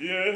Bye.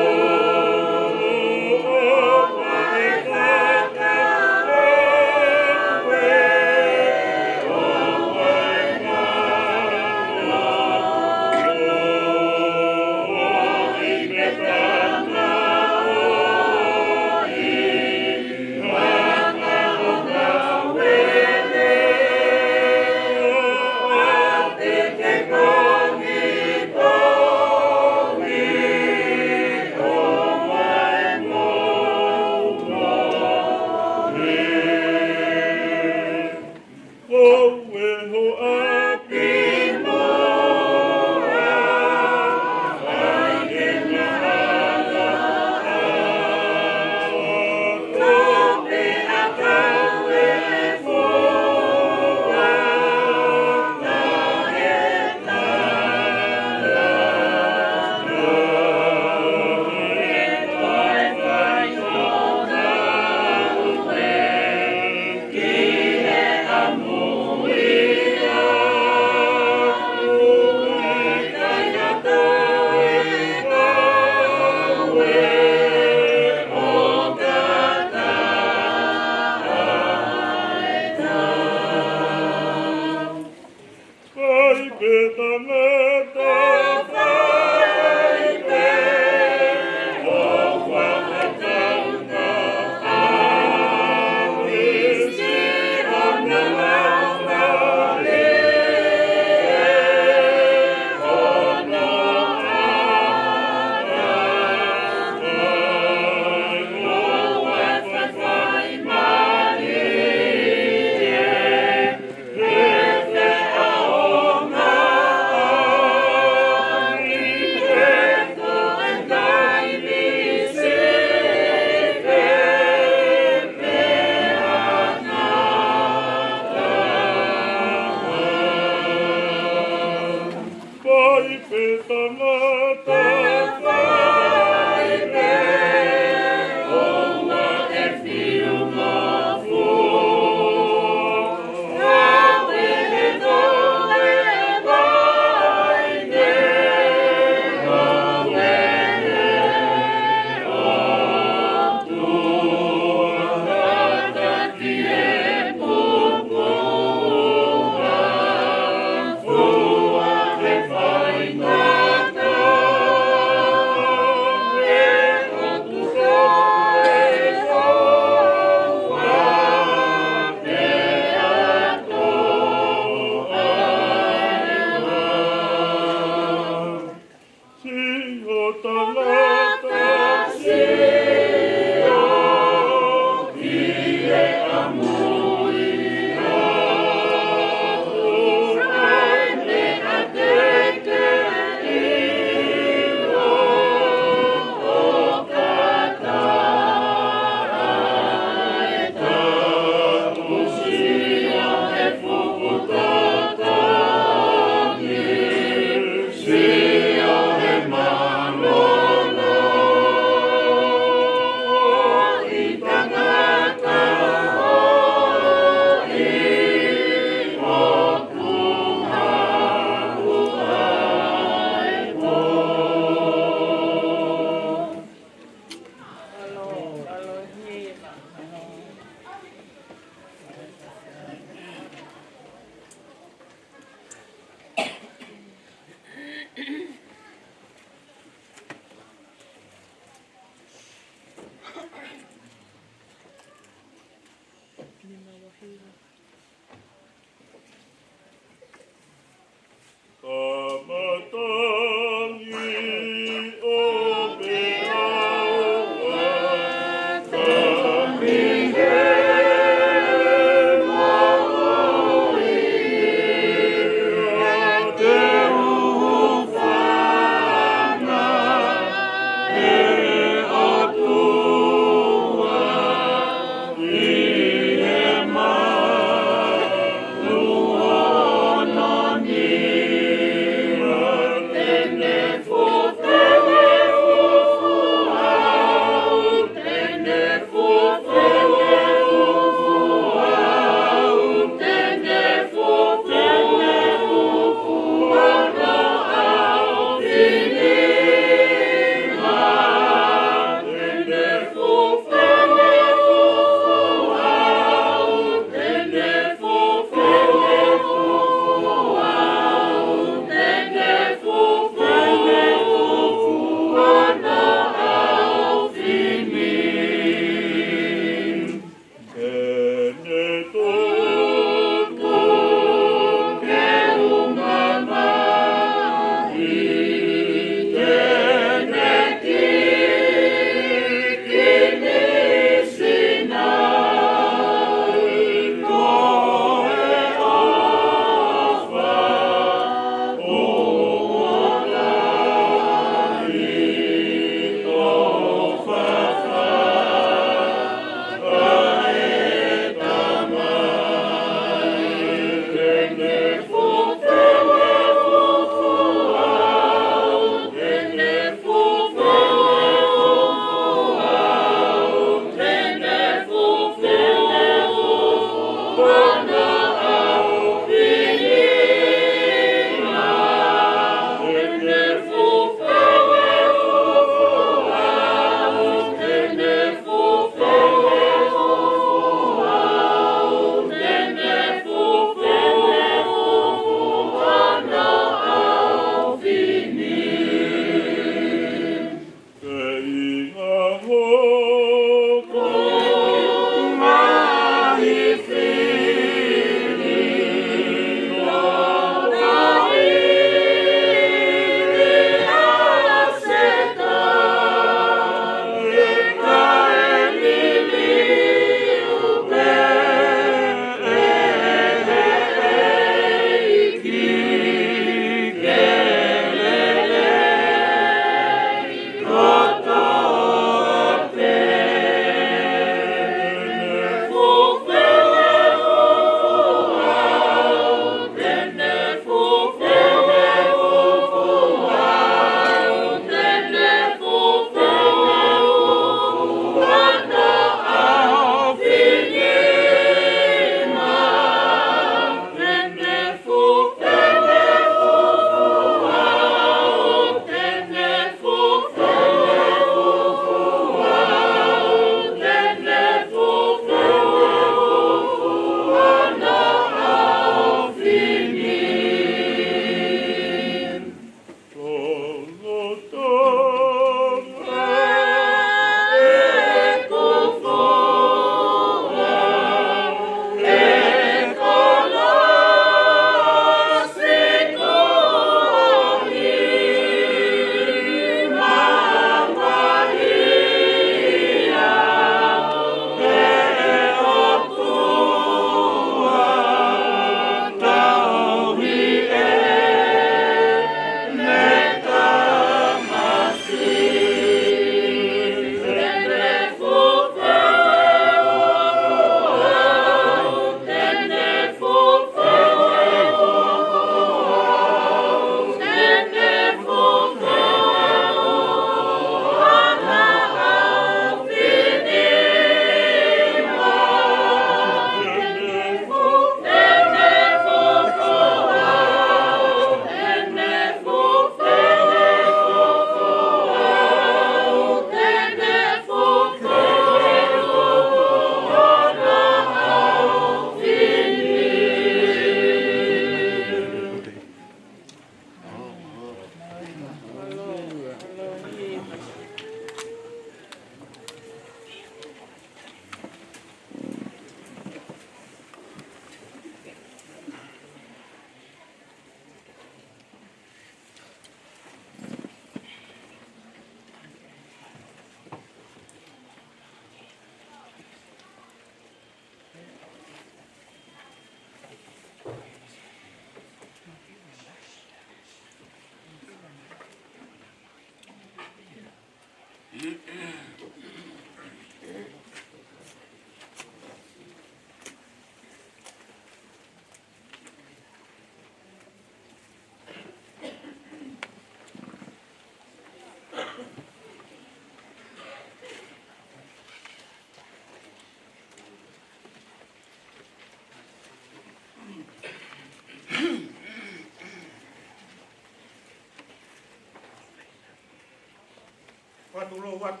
Watu lo wat.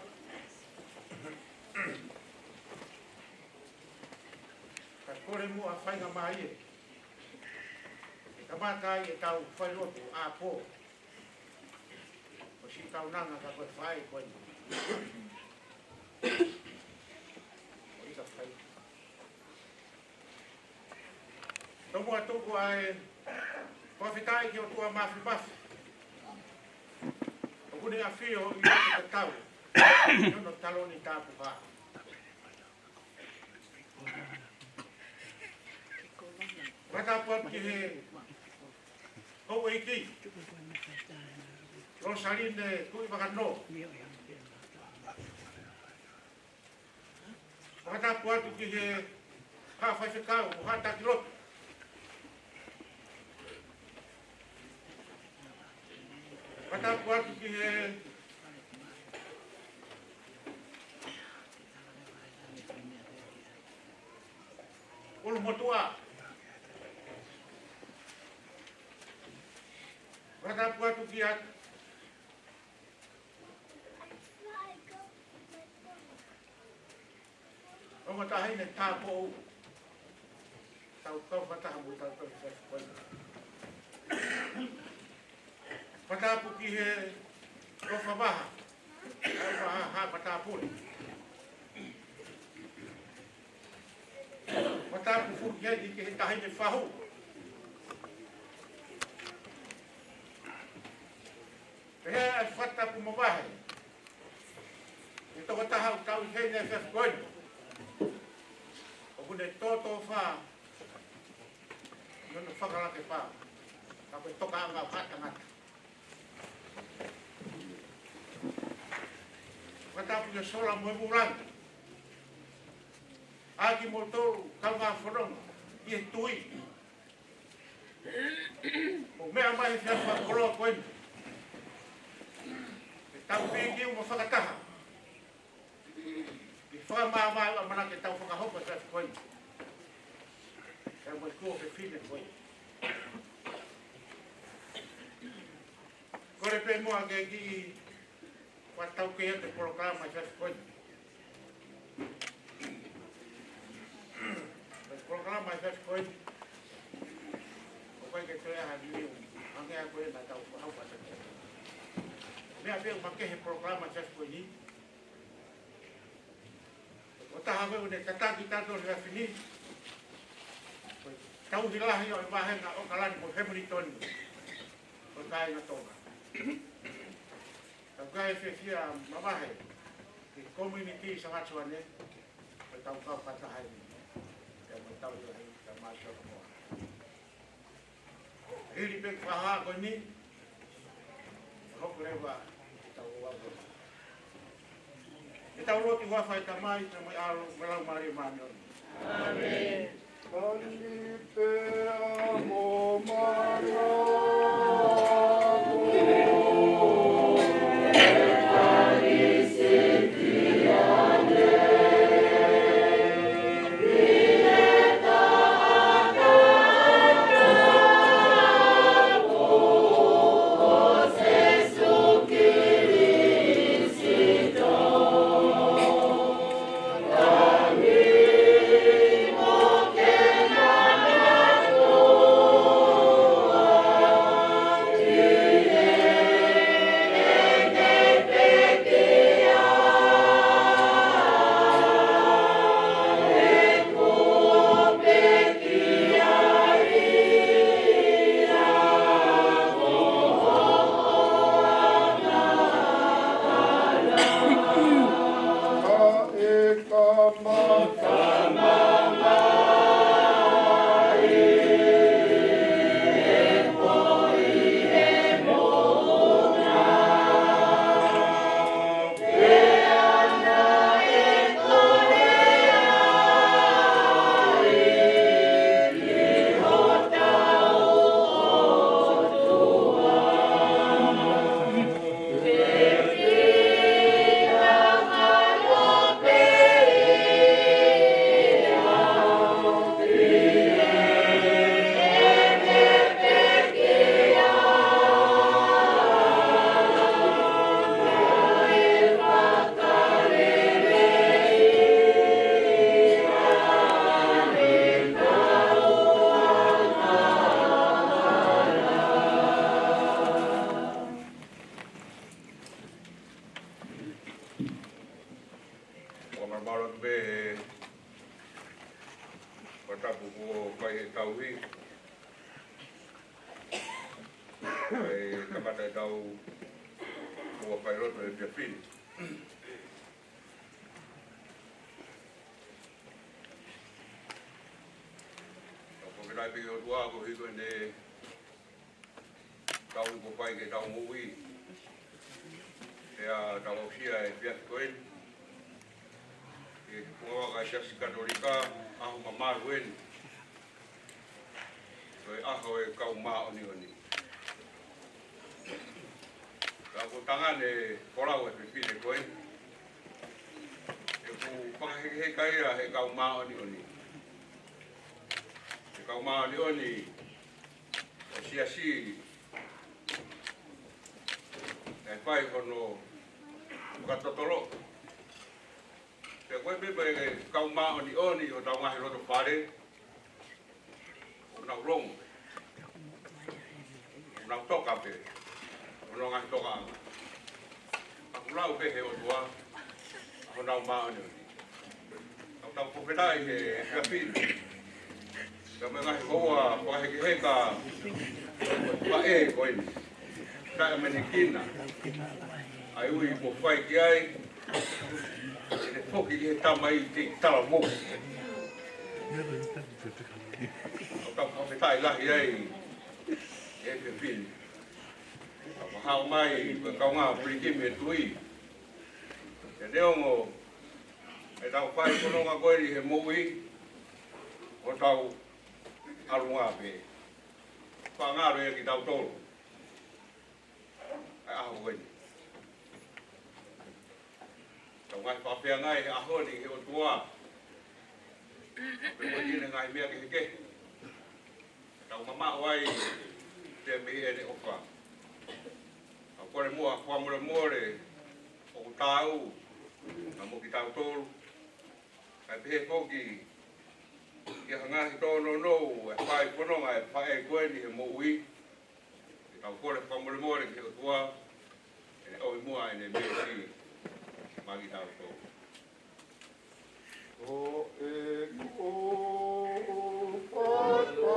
Kore mo a whainga mai e. Ka mātai e tau whai roto a pō. O si tau nanga ka koe whai koe. O ika whai. Tomo a toko ai koe whitai ki o tua mafi mafi. O kune a whio i roto te tau. Nono taloni tāpu haa. Wata puat ki he hou e ki. Rosaline kui wakano. Wata puat ki he hawhai whikau o hata ki roto. Wata puat ki he ulu motua. Wata puatu ki at o matahi ne tāpo tau kau matahamu tau kau whai. Patapu ki he rofa waha. Rofa ha patapuri. Patapu fuki hei ki he tahi ne whahu. He a whata pu mawahe. E toko taha u tau i hei ne whewhkoini. O kune tōtō wha. Nono whakarake wha. Ka koe toka anga o hata ngata. Wata pu ke sola moe muranga. Aki mo tōru kau ngā whanonga. I e tui. O mea mai whewha koroa koini. Tau pēki o whakataha. I whakamāmā o mana ke tau whakahopa sa whakoi. Tau mai kua ke whine koi. Kore pē mua ke ki wa tau ke te programa sa whakoi. Programa sa whakoi. O kai ke tue aha liu. Angea koe na tau whakahopa sa whakoi. Mea pēo makehe programa sa whakoi. O taha weu ne tataki tato ni whawhini. Tau hilahi o i mahenga o kalani mo Hamilton. O kai na tonga. Tau kai whewhia mamahe. Ki community sa ngatuane. O tau kau katahai. Kaya mo tau hilahi ka maasio ka moa. Hiri pek whaha koe ni. Hoku rewa. E tau roti whawhai ka mai, ta mai alo, melau mari manion. Amen. Kani te amo mana. Yeah. pe patapu ko pai e tauhi. Ai kamata tau ko pai roto e piapini. Ko kai pe o tua ko hiko ne tau ko pai ke tau mui. Ea tau sia e piat koen. E kua ka Church Katolika ahu mamaru en. Koe aho e kau maa oni oni. Ka ko tangane korau e pipine koen. E ku whakahehe kaira he kau maa oni oni. E kau maa oni oni e siasi e whai kono katotolo. Te koe pipa e kau maa oni oni o tau ngahi roto whare. O nau rongo. O nau toka pe. O nau ngahi toka anga. Aku lau pehe o tua. O nau maa oni oni. Au tau popetai he whiapini. Ka me ngahi koua whakaheke heka. Wa e koe ni. Ka e meni kina. Ai ui mo whai ki ai. E whoki ki he tamai te tala moku. O ka whawhetai lahi ai e whiapini. Ka hao mai ka kaunga pirikimi e tui. E neongo e tau whai kononga koeri he moui o tau arunga pe. Whangaro e ki tau tolu. Ai aho koeni. Tau ngai whawhea ngai he ahoni he o tua. Pe mo tine ngai mea ke heke. Tau mama wai te mihi e ne ofa. Au kore mua whamure more o tau. Na mo ki tau tolu. Ai pehe koki. Ki hangahi tono no e whai kononga e whae e koeni he mo ui. E tau kore whamure more ki o tua. E oi mua e ne mea si. Magi tau tolu. O e o patona.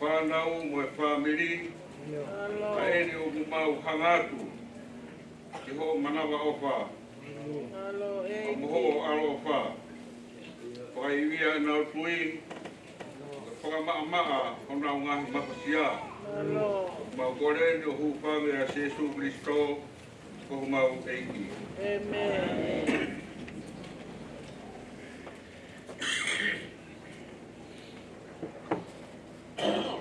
Whanau mo e whamiri, a ere o mau hangatu, ki ho manawa o wha, a moho o aro o wha, whaiwia e nau tui, whakamaa o nau ngahi mapasia, mau kore ni o hu whange a Jesu Christo, ko mau eiki. Amen. Hola,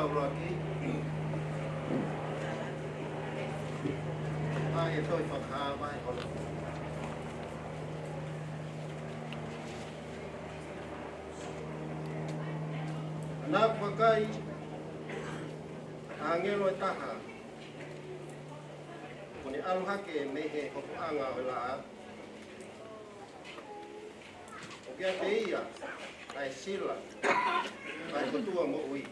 bro, aquí. Tôi Phật Hà vai còn anak pakai angelo taha kuni alhake mehe hopu anga wala okia teia ai sila ai kutua mo ui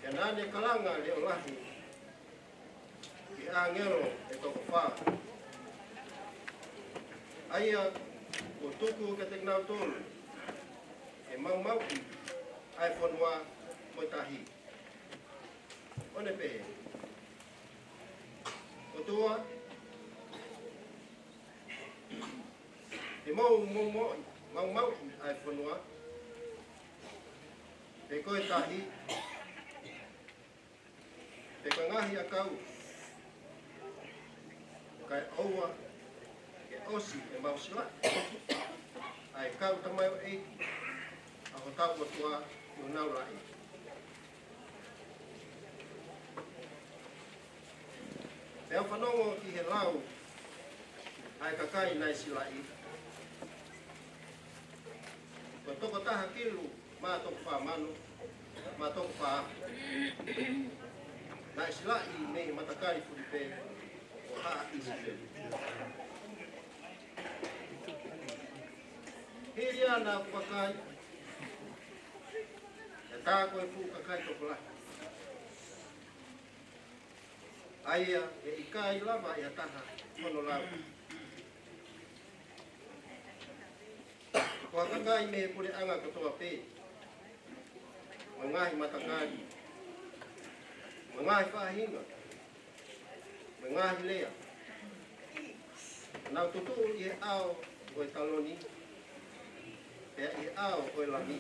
yanane kalanga leo lahi ki angelo e toko wha aia o tuku ke teknau tolu e mau ai fonua mo tahi one pe o tua e mau ai fonua e koe tahi e ka ngahi a kau kai oua e osi e mau sila ai kau tamai o eiki ako tau o tua i unau lai e au whanongo ki he lau ai kakai nai sila i ko toko taha kilu ma toko wha manu ma toko wha nai sila i nei matakari furipe o haa isi pe hiria na pakai e tā koe fu kakai toko lahi aia e ikai lava i ataha mono lau kua kakai me pure anga katoa pe mangahi matakari mangahi whahinga mangahi lea nau tutu i e ao koe taloni e i ao koe lahi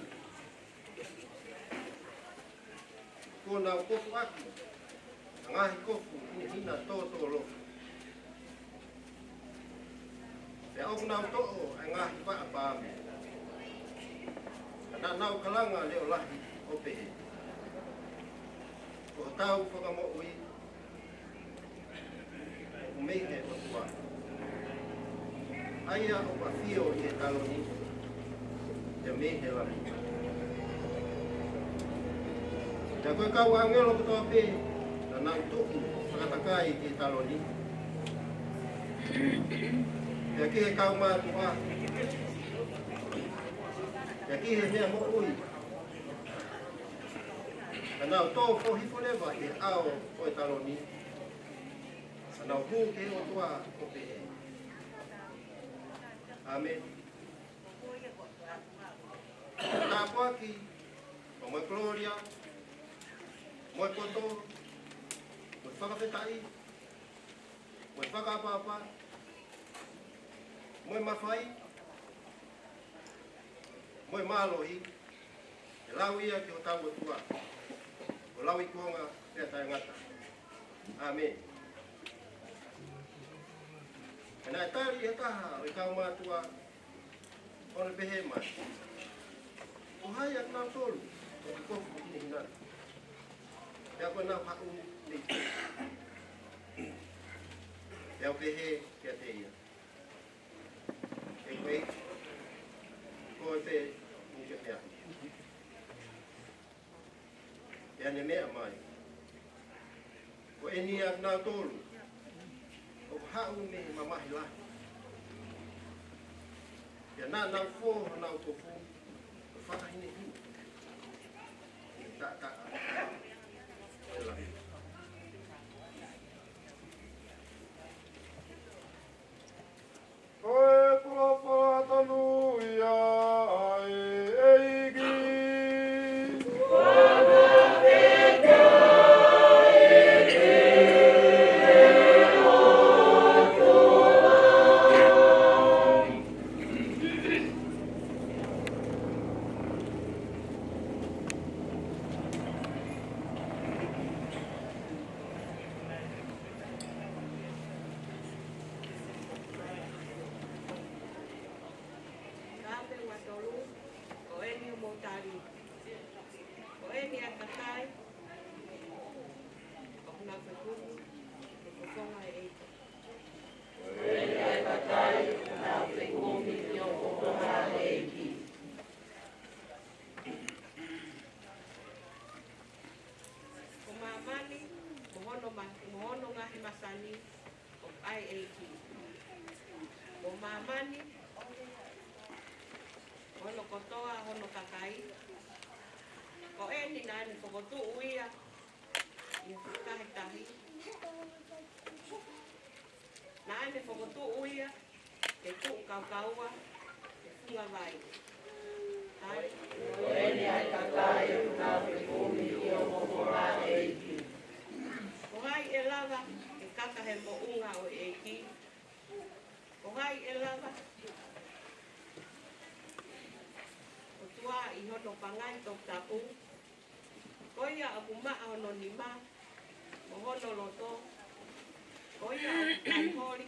ko nau kofu aki ngahi kofu hina tōtoro e au nau to'o e ngahi pa'a pāme na nau kalanga leo lahi o pehe ko tau whakamo ui o mehe o tua aia o pawhio i e taloni e mehe lahi ja koe kau angelo kutoa pe na nau tuku whakatakai i e taloni e ki he kau mātua e ki he mea mo ui ka nau tō pohi forewa i ao o e taloni ka nau hū ke o tua o pe e Amen tā poaki o moe Gloria moe koto moe whakawhetai moe whakapapa moe mawhai moe mālohi e lau ia ki o tau o tua o lau i kuonga pia tai ngata Amen e nai tari e taha o i kau mātua o le pehe mai o hai ak nau tolu o i kofu kini hinana e ako nau haku ni e au pehe kia te ia e koe koe pe ni ke mea e ane mea mai ko e ni ak nau tolu o hau me mamahi lahi e nā nau fō nau tofu o whakahine hini ta e lahi Koe pulapa tanuia ai eigi. tari. O e ni a tatai. O kuna whekuru. E kukonga e eita. O mamani, mohono ngahi masani, o ai eiki. O mamani, hono kotoa, hono kakai. Ko e ni nani whakotu uia, i whikahi tahi. Nani whakotu uia, te tu kaukaua, te whunga vai. Tai. Ko hai e lava, e kaka he mo unga o eiki. Ko hai e lava, o tua i hono pangai tok tapu. Ko ia aku maa hono ni ma, o hono loto. Ko ia aku tai hori,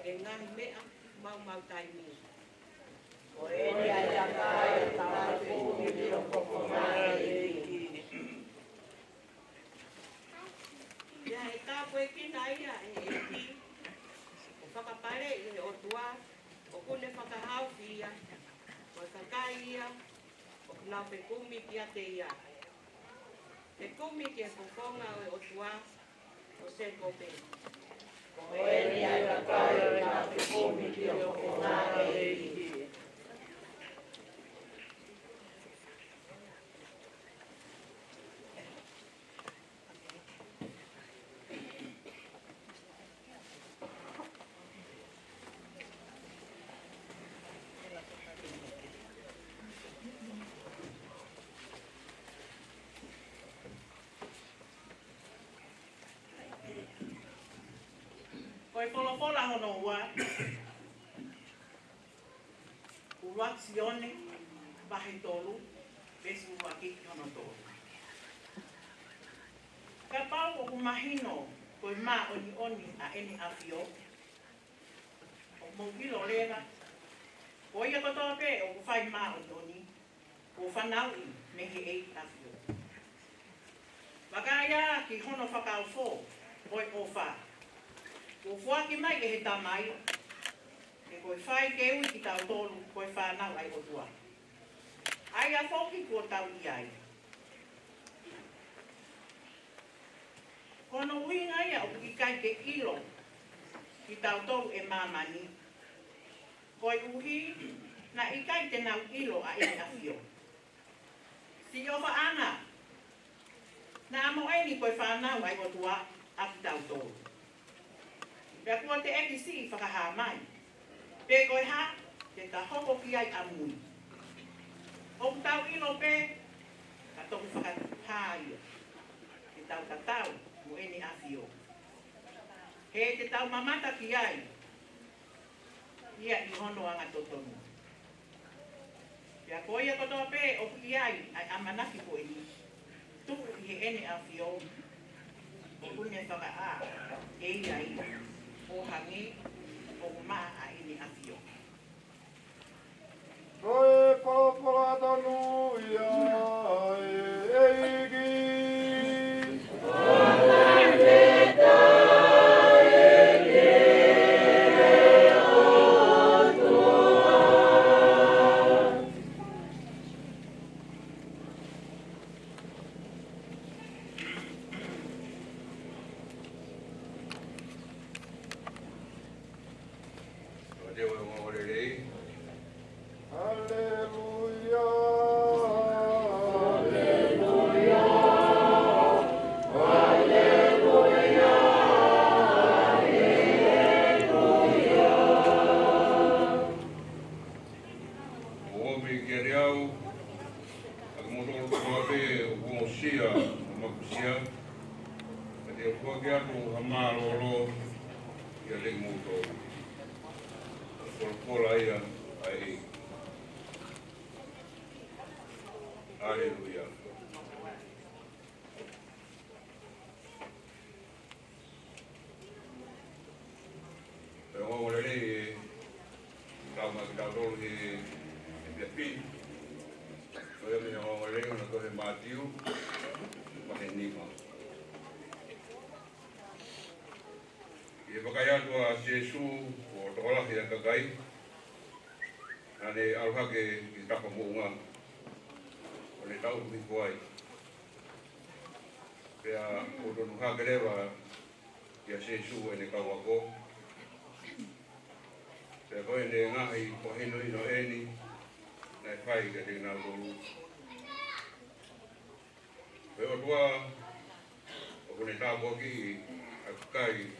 e ngahi mea, mau tai mi. Ia e tāpue kina ia e eiki. O whakapare i o tua, o kune whakahau ki ia, o kakai ia, o nau pe kumi ki a te ia. Pe kumi ki e kukonga o tua, o se kope. Koe wholofola hono ua. Uruaksione, wahi tolu, besu ua kiki hono tolu. Ka pau o kumahino, koe mā oni a eni awhio. O mongilo lewa. Ko ia kotoa pe o kuwhai mā oni. Ko whanau i mehe ei awhio. Wakaia ki hono whakao fō, koe o wha. Ko fuaki mai e he tamai, e koe whai ke ui ki tau tolu, koe whanau ai o tua. Ai a whoki kua tau i ai. Kono ui ngai au ki kai ke ilo, ki tau tolu e mamani. Koe uhi, na i kai te nau ilo a eni a whio. Si o anga, na amo eni koe whanau ai o tua, a ki tau tolu. Pea kua te eki si i whakaha mai. Pe koe ha, te ka hoko ki ai a mui. O tau ilo pe, ka toku whakaha ia. Te tau tatau, mo eni a whio. He te tau mamata ki ai, ia i hono anga totonu. Pea koe ia kotoa pe, o ki ai, ai amanaki ko eni. Tuku i he eni a whio, o kune whakaha, e ai. O hangi, o maa a ini a whio. Koe polopola tonu ia e eiki. Hallelujah. Pero vamos a leer, vamos a leer, Oia me ngā reo na kohe mātiu, mahe nima. I e whakai atu a Jesu o tokolahi a kakai, ane aruhake i tapa mounga, o ne tau mi kuai. Pea o tonu hake rewa i a Jesu e ne kauako. Pea koe ne ngahi ko hino ino eni, na e whai ka te ngā koru. Pea o tua, o kone tāpua ki a kakai,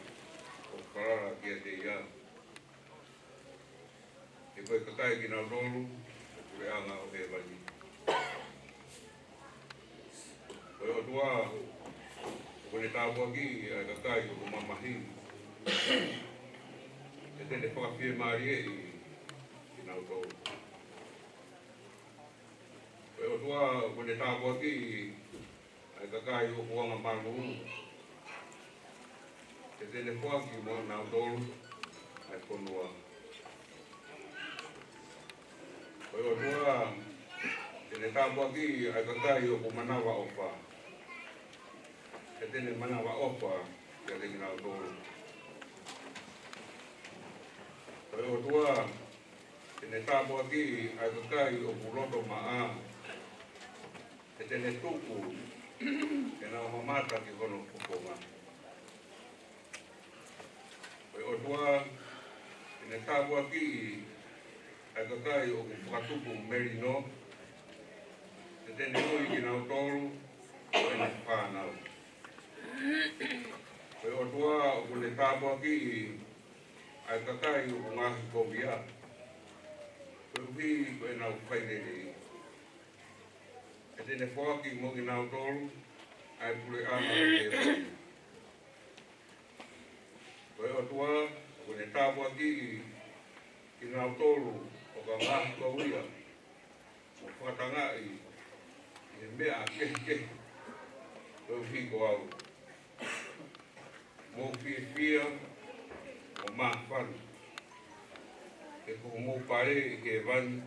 o wharara ki a te ia. E koe kakai ki nā tolu, o kure anga o he wani. Koe o tua, o kone tāpua ki a kakai o kumamahi. E tene whakawhie maari e i nā tolu. Koe o tua, o kone tāpua ki a kakai o kuanga maru. E tene whaki mo nā tolu, ai konua. Koe o tua, tene tāpua ki ai kakai o ku manawa opa. E tene manawa opa kia te ngā tolu. Koe o tua, tene tāpua ki ai kakai o ku roto maa. E tene tuku, e nā mamata ki hono pukonga. Koe o tua, tene tāpua ki ai kakai o ku whakatupu merino. E tene ui ki nau tolu, o ene whānau. Koe o tua, o kune tāpua ki ai kakai o ku ngahi kovia. Koe uhi koe nau whainere. E tene whaki mo ki nau tolu, ai pule ana o te whai. Koe o tua, o kune tāpua ki nau tolu, o ka ngahi kovia. O whakatangai, e mea kehe. Koe uhi ko au. Mō whia, o mā whanu. E kuhu mō pare i ke wani,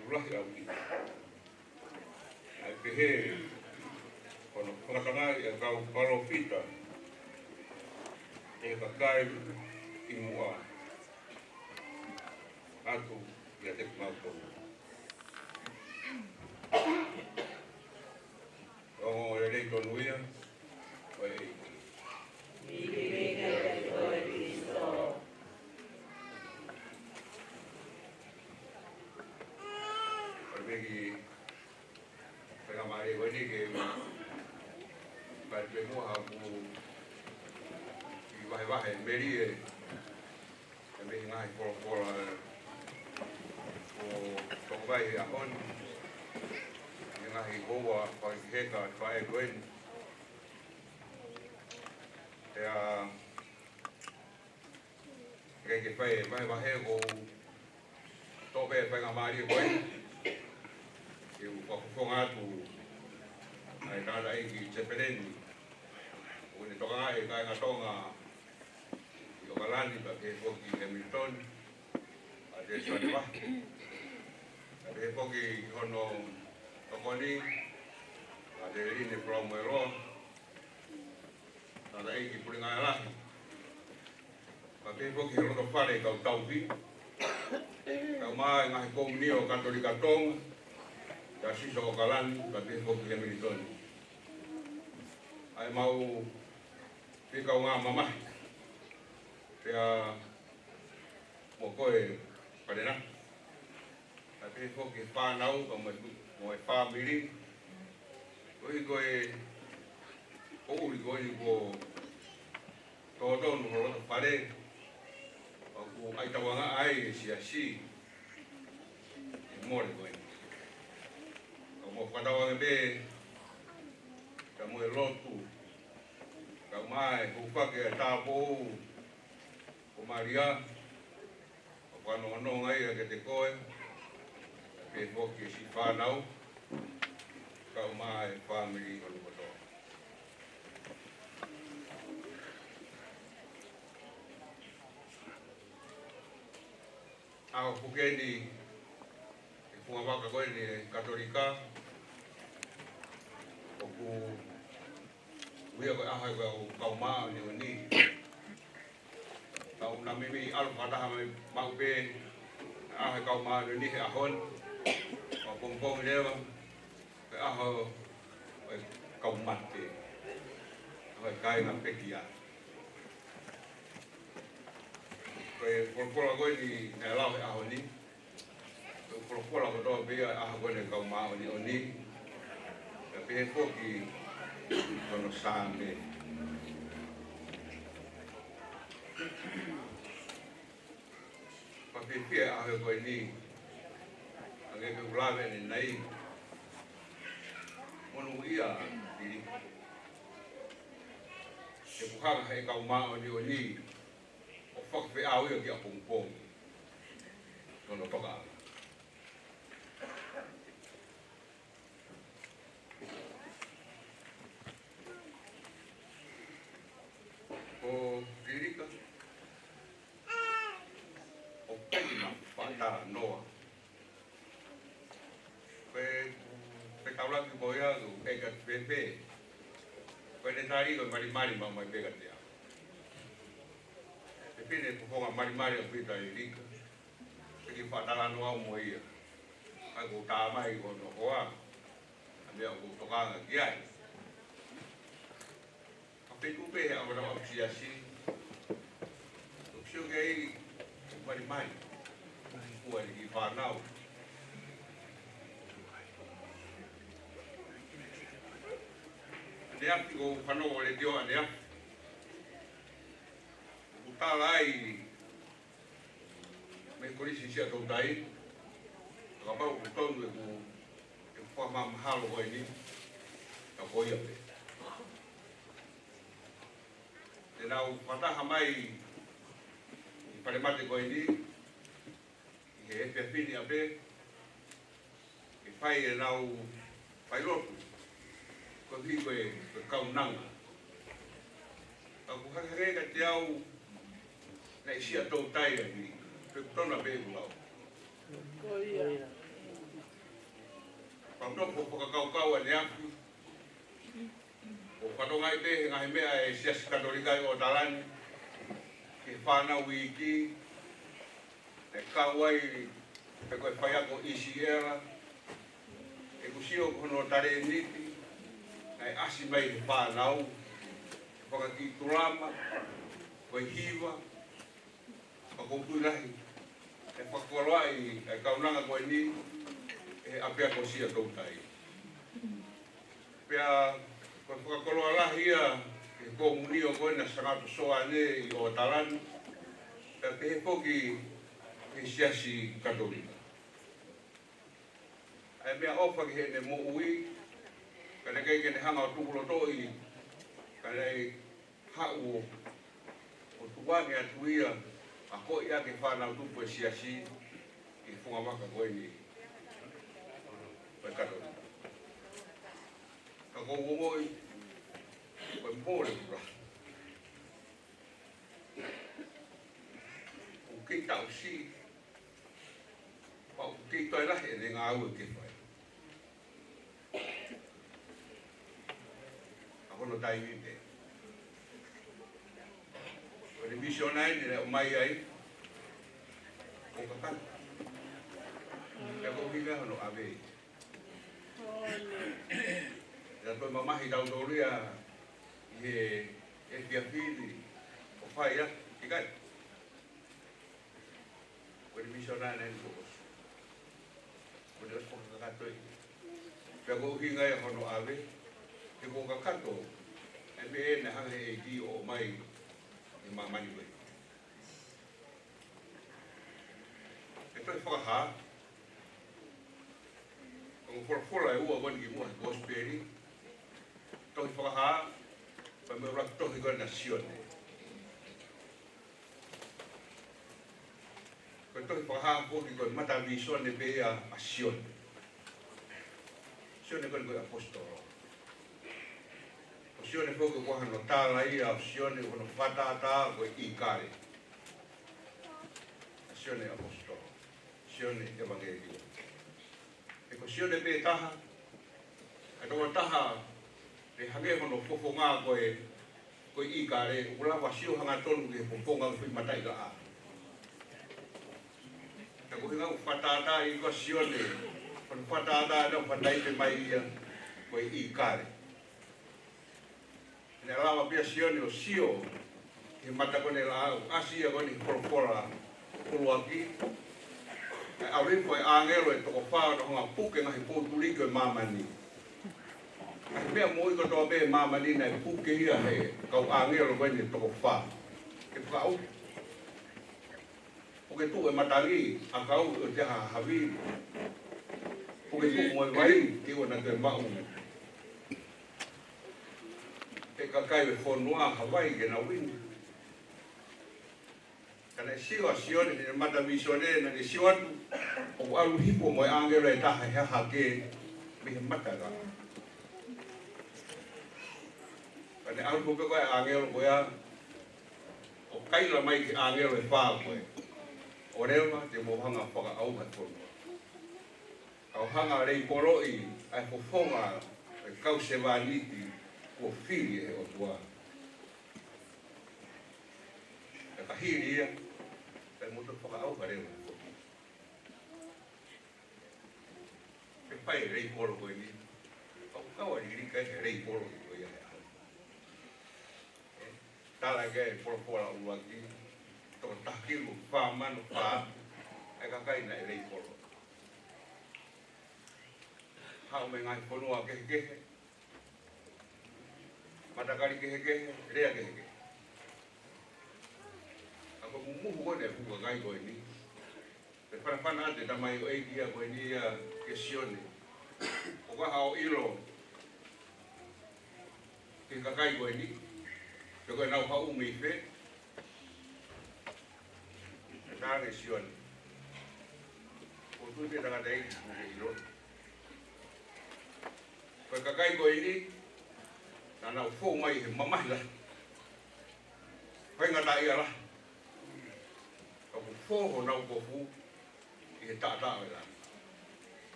urahi au ki. Ai pehe, kono whakatangai e kau paro pita, e kakai i mua. Atu, i a te kumautoru. O e rei tonuia, o e eiki. Pergi tengah mari ini ke kat bemo aku di bawah meri kami ngai por o tobai ahon ngai goa pai heka pai goen ya que pai vai go tobe pai ngamari goen eu whakawhonga atu ai tāra ki Tepereni o ne toka e kai ngatonga i o kalani pa ke hoki Hamilton a te Swanewa a te hoki hono tokoni a te rini Promuero tāra ki puringa e lahi pa ke hoki roto whare kau taupi kau mai ngahi komuni o Katolika Tonga ya siso o kalani, ka te hoki Hamilton. Ai mau whikau ngā mamahi. Pea mo koe parena. Ka te hoki whānau, ka mo e whāmiri. Koe koe kouri koe ko tōtonu horota whare. Ku aitawanga ai si a si. E more koe. Mo whanawanga me, ka mo e lotu, ka mai, ku whake a tāpou, ko Maria, o whanonga ia ke te koe, ka pe hoki si whanau, ka mai, whamiri, honu kotoa. Ako pukeni, funga waka koe ni katolika. O ku uia koe aha koe au kaumaa ni o ni. Tau na mimi alu kataha mai mau pe aha kaumaa ni ni he ahon. O pompong lewa. Koe aha koe kaumate. Koe kai na pekia. Koe pola koe ni e lau he ahon ni. Pola ko toa pia aha koe ni kaumaa ni o ni. Tapi foki kono same. Papi pia ahe koe ni. Ange ke ulawe ni nai. Monu ia diri. E puhanga hei kau mao ni o ni. O whakawhi au ia ki a pongpong. Kono pakaanga. O Kirika o Pegina Whatara Noa pe taulaki boia o Pega Pepe pe ne tari o Marimari ma mai Pega Tea pe ne pofonga Marimari o Pita Irika pe ki Whatara Noa mo ia ai ko ta mai ko no hoa ame o tokanga ki ai Kupe he awara wa siasi. Sio gai Marimari. Kuwa ni Varnau. Dia ko fano ole dio ania. Utalai me korisi sia to dai. Ka ba ku tonu ku forma mahalo ko ini. Ka boia pe. Nau whataha mai i paremate koe ni i he epe whini a pe i whai e nau whai rotu ko hi koe kaunanga a ku hakere ka te au na isia tau taia ni pe kutona pe ulau Pamtoko whakakaukau ane aku o whanongai pe ngai mea e siasi katolikai o Talani ki whanau wiki e kauai pe koe whaiako isi era e kusio kono tare niti ngai asi mai ki whanau e whakaki turama koe hiwa o koutuirahi e whakoroai e kaunanga koe ni e apea ko sia tautai pea Koe whakakoloa lahi ia e komuni o koe na sangatu soa ne i o Talani pe he poki e siasi katolika. Ai mea ofa ki he ne mo ui ka ne kei kene hanga o tukulo toi ka ne hau o tuwangi atu ia a koe ia ke whanau tupu e siasi i whungamaka koe ni koe katolika. Ka kou ngoi koe mpore kura. O kei tau si, o kei toi lahi e ngā au e ke whai. A hono tai wite. O ni misionai ni o mai ai, o kakana. Ka kou hinga hono awei. Da toi mamahi tau tauria i he piapili o whai a ki kai. Koe ni misionai nai ni kokos. Koe ni ospo kakatoi. Pea kou hinga e hono awe. Te kou kakato e me e ne hange e ki o mai i mamani koe. E toi whakaha. Kong whora e ua wani ki mua he gospeli. Tohi whakaha, pa me rak tohi koe na sione. Koe tohi whakaha poki koe mata visone pe a sione. Sione koe koe apostolo. O sione poki koe hano tāla ia, o sione koe whatata koe i kare. Sione apostolo. Sione evangelio. E ko sio de pe taha. E to taha le hage hono fofo ngā koe I ka re ula wa sio hanga tonu ke poponga fu matai ka a. Ta ko hinga fatata I ko sio de. Ko fatata no fatai pe mai ia koe I ka re. Ne lawa pia sio o sio ke mata ko ne la asia ko ni porpora puluaki. A rinpo e angelo e toko whao na honga puke ngahi pōturiko e mamani. Mea moi ko toa be mamani na e puke ia he kau angelo koe ni toko whao. Ke whao. Puke tu e matangi a kau o te hawi. Puke tu mo e wai ki o na te mau. E kakai e whonua Hawaii ke na wini. Kana sio sione ni mata visione na ni sio o alu hipo mo angelo e taha he hake me mata ga. Kana alu ko ko angelo ko ya o kaila mai ki angelo e fa ko. O rema te mo hanga whaka au mai ko. Au hanga rei poroi ai fofonga e kau se vaniti ko fili e o tua. E kahiria e mo to whaka au kare mo. E pai rei poro ko ni. Au kawa ni ka rei poro ko ia. Tala ke poro pora uaki. To takilu fa manu fa. E ka kai na rei poro. Hau me ngai ponua ke. Matakari ke rea ke. Ako mumu ko ne ku ngai ko ni. Pe para ate tamai o ekia ko ni ke sione. O ka hao ilo. Ke kai ko ni. Ko na ha umi fe. Na ke sione. O tu te daga dai ku ilo. Ko kai ko ni. Na fo mai he mamai la. Pai ngata ia la. Ko fo ho na ko fu e ta la.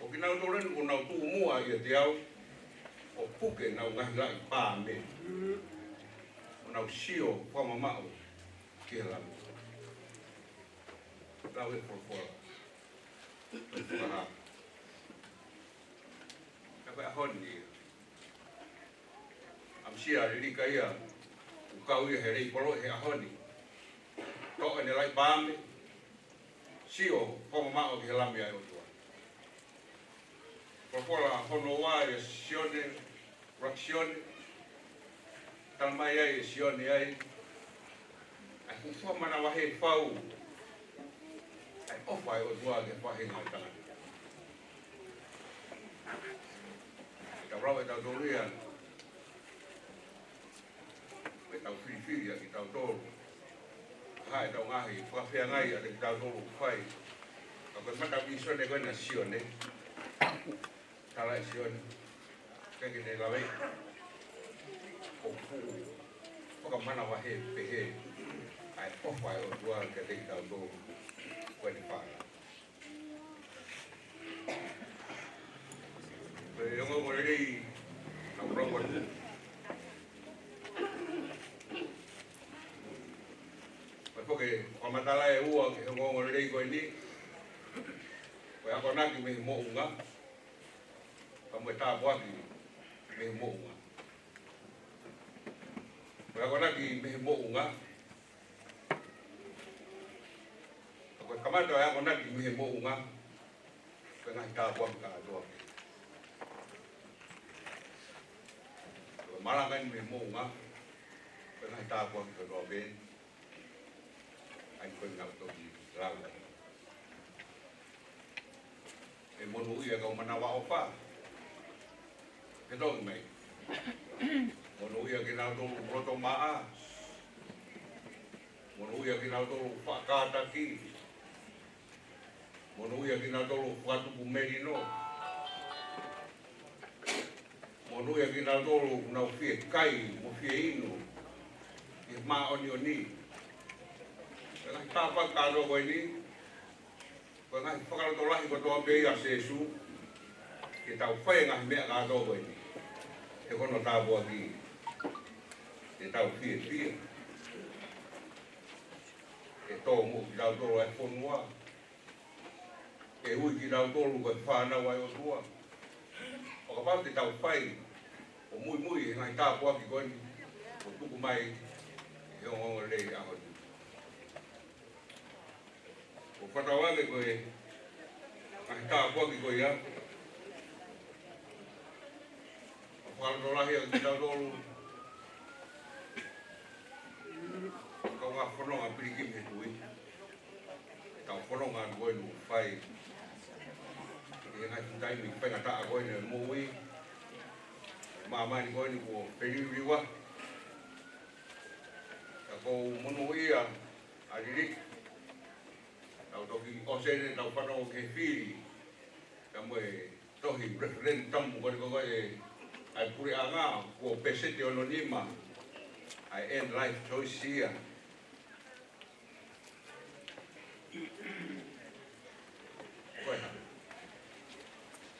O ki na to ren ko na tu mua ia te au. O puke na ngai lai pa me. O na sio pa mama o ki la. La we for for. Apa honi. Sia ri ka ia u kau ia he rei polo he ahoni to ene lai pame sio como ma o que la mia o tua por la hono wa e sione frazione tal mai ai sione ai a ku forma na wa he fau ai o fai o tua que fa he na tana ta brava ta doria tau fili ki tau tolu. Hai tau ngahi, whakawhia ngai a te tau tolu whai. Ka koe mata visone koe na sione. Tala e sione. Kenge ne lawei. O fu. Whakamana wahe pehe. Ai whawhai o tua ke te tau tolu. Koe ni whara. Koe yongo mo rei. Na urongo tu. Porque o matala e ua ke ngo rei ko ni ko ako na ki me mo unga pa mo ta bo ki me mo unga ko ako na ki me mo unga ko kamado ako na ki me mo unga ko na ta bo ka do ko malanga me mo unga ko na ta bo ka do ben ai koe ngau tau ki rau. E monu ia kau manawa o wha. Ke tongi mei. Monu ia ki nau tau roto maa. Monu ia ki nau tau whakataki. Monu ia ki nau tau whatupu merino. Monu ia ki nau tau nau fie kai, mo fie inu. I maa oni oni. Ngai tapa karo koe ni. Koe ngai whakarato lahi ko toa pei a sesu. ke tau whae ngahi mea ngā tōko ini. Te kono tāpua ki te tau whia. E tō mo ki tau tōru ai whonua. E hui ki tau tōru koe whānau ai o tua. O ka pau te tau whai o mui e ngai tāpua ki koe ni. O tuku mai e ongonga rei aho ni. O whatawange koe ngai tāpua ki koe ia. O whānau ki tau tōru. Kau ngā whanonga pirikim he tui. Kau whanonga koe nu whai. E ngai taimi whenga taa koe ne mōi. Māmani koe ni ko periuriwa. Ka kou mono ia a riri. Tau toki osene tau whanonga ke whiri. Ka moe tohi referendum koe koe ai puri a ngā ko pesete ononima. I end life choice here. Koe ha.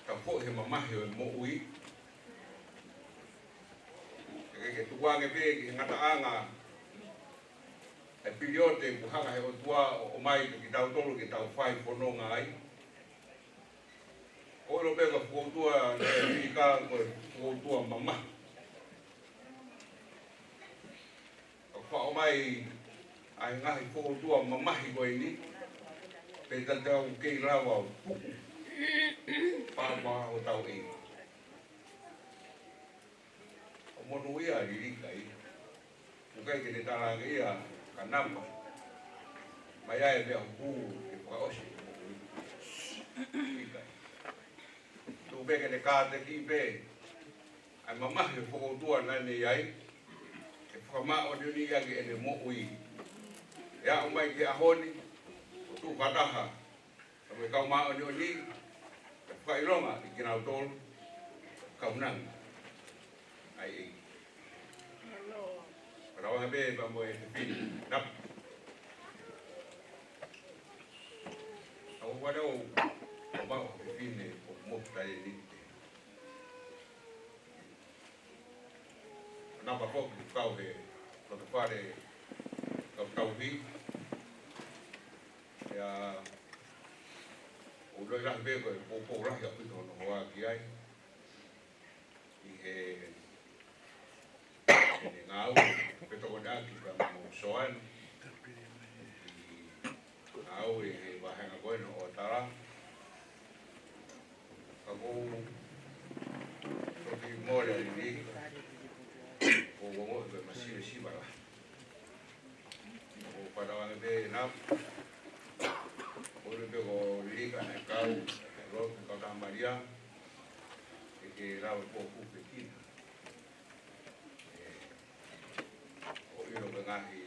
Ka po he mamahi o mo ui. Ke tuange pe ki ngata anga. E piliote kuhanga he o tua o mai ki tau tolu ki tau whai whanonga ai. Oro pe ka whautua ne whika koe whautua mamahi. Whao mai ai ngahi whautua mamahi koe ni. Pe tatau kei rawa o puku. Pāpā o tau e. O mono ia ririka i. Nukai ke te taranga ia ka namba. Mai ai mea hū ke whaosi. Rika i. Tu peke te kāte ki pe. Ai mamahi whautua nane iai. Whamao ni uni agi ene mo ui. Ea o mai ki ahoni, o tu kataha. Ka me kau mao ni uni, ka whaironga i ki nau tolu, kau nang. Ai ei. Parawanga me pa mo e te pini. Nap. Au wadau, o mau te pini o mo tai ni. Napa foku kau he koto whare kau hi. Ia o roi rahi me koe pōpō rahi a pito no hoa ki ai. I he ngāu peto kone aki ka mo soan. I ngāu e he wahenga koe no o tara. Ka kou toki mōre ali ni. O wongo e masire sibara. O parawanga be nap. O rebe ko lika na kau. Ro ko ta Maria. E ke rawe po ku pekina. O iro be ngahi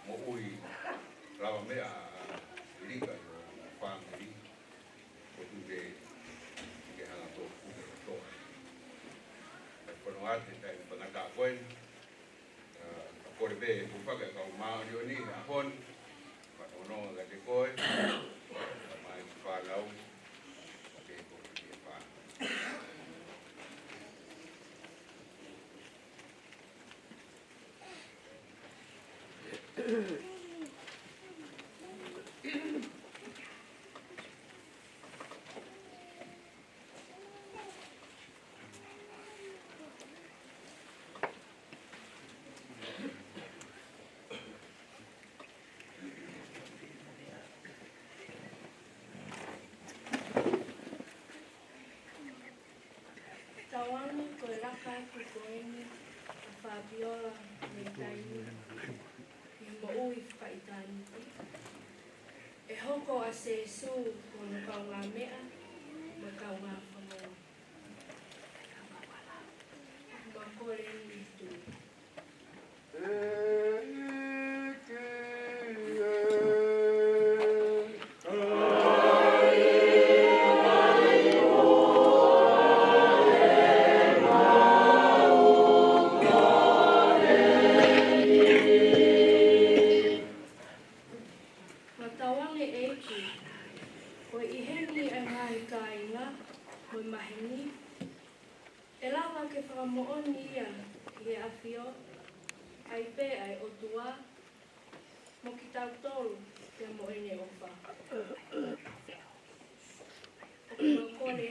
mo ui rawa me a lika o family. O tu be ke hanga to ku to. Kono ate tai pangata koen. Kore be kupaka kau mau ni oni ahon. Ka ono ga te koe. Mai whalau. Ke ko ki pa. Tawangi koe raka ki koeni a whabiola me taini i mo ui whakaitani. E hoko a se su kono kau ngā mea ma kau ngā whanua. Ma kore ni tu. Koe i heni e ngai ka inga, koe maheni, E lawa ke whakamooni ia i he awhio, ai pē ai o tua, mo ki tau tolu te mo ene o wha. O ki mo kore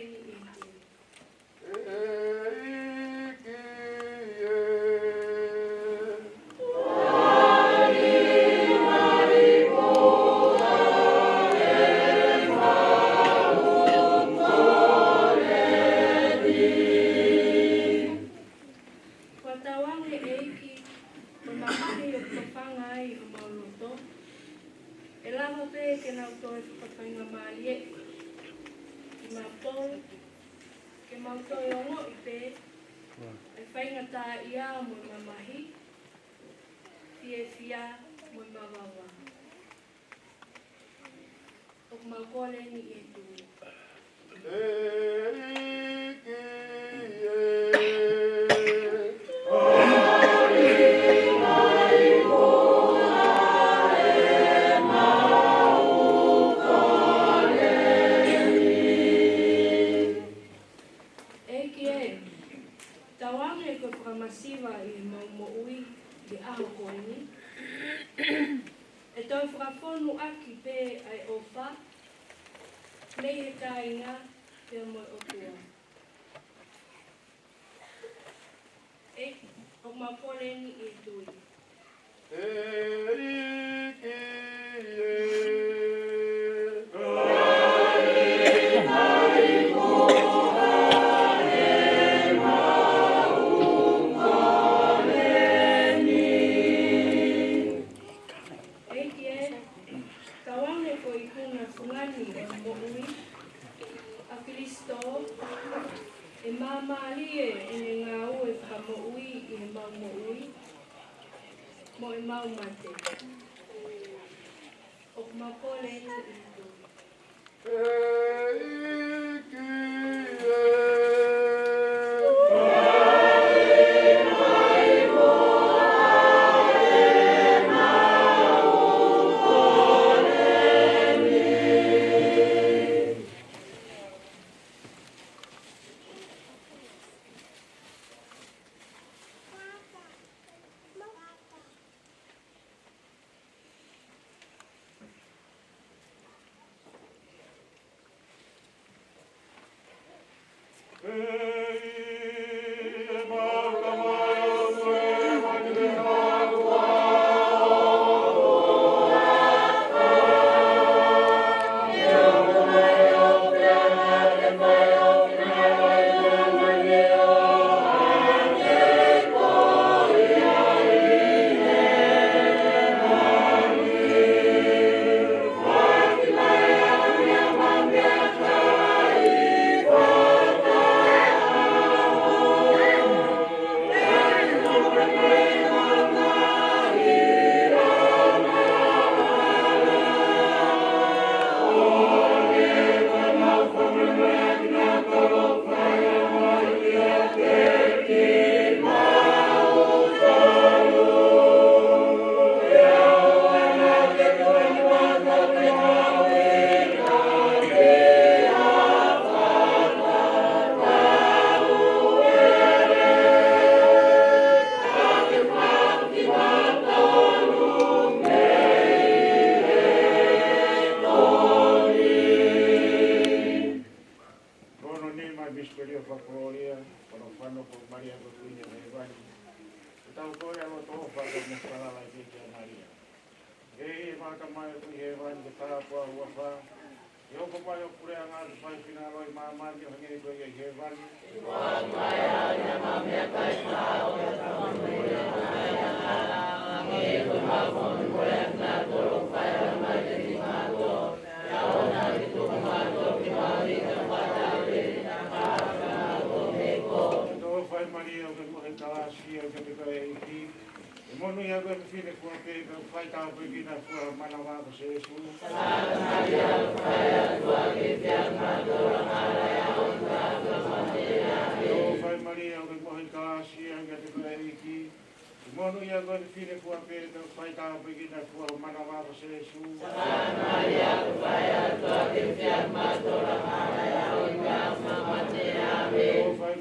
ni i tui.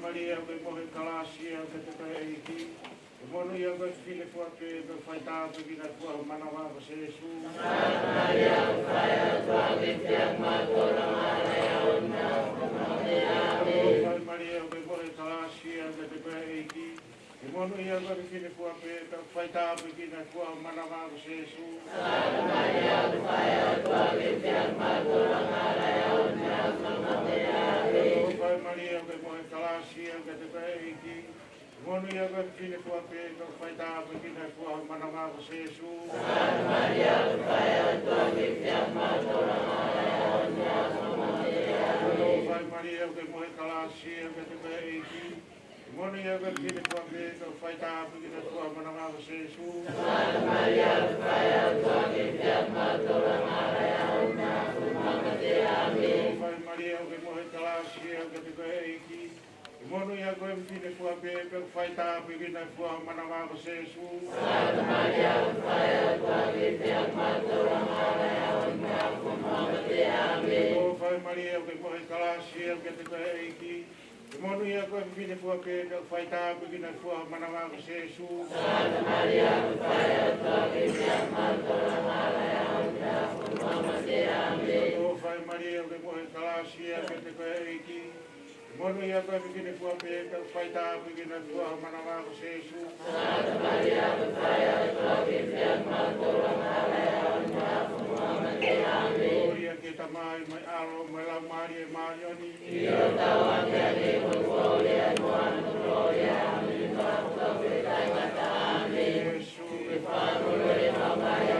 Maria, Mono ia ko file fo ke no faita pe kina fo mana wa ko se su. Maria faya tua vitia ma tora mare ona Maria Maria ke mo e talasia ke te pe iki. Mono ia ko file fo ke no faita pe kina fo mana wa ko se su. Maria faya tua vitia ma tora mare ona Maria Maria ke mo e talasia ke te pe iki. Mono ia ko file fo ke no faita pe kina fo mana wa ko se su. Maria faya tua vitia ma tora mare ona Maria ke mo e talasia ke te pe iki. Mono ia ko file fo ke no faita pe kina fo mana wa ko se su. Maria faya tua vitia ma tora mare ona Maria ke mo e talasia ke te pe iki. Mono ia ko file fo ke no faita pe kina fo mana wa ko se su. Maria faya tua vitia ma tora mare ona Maria ke mo e talasia ke te pe iki. Mono ia ko file fo ke no faita pe kina fo mana wa ko se su. Maria faya tua vitia ma tora mare ona Maria ke mo e talasia ke te pe iki. Mono ia ko file fo ke no faita pe kina fo mana wa ko se su. Maria faya tua vitia ma tora mare ona Gloria ke tamai mai alo mai la Maria Marioni. Io tawange ni gloria gloria amina profeta matami Yesu e famole mama ya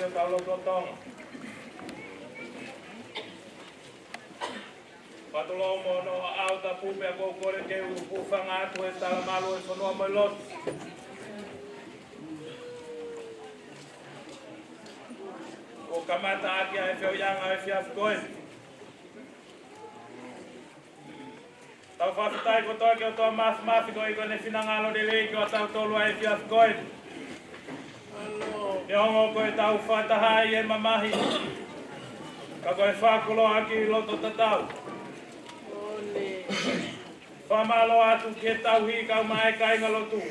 ke o taulo totonga. Patulo mo no au ta pupe a kore ke upufanga atu e tala malu e sonua mo lot. O kamata aki a e feo yanga e fiaf koe. Tau whawhitai ko toa ke o toa mafi ko i kone whinangalo de lei ke o tau tolua e fiaf koe. E ongo koe tau whataha i e mamahi. Ka koe whakulo aki i loto tatau. Whamalo atu ke tau hi kau mai kai ngalotu.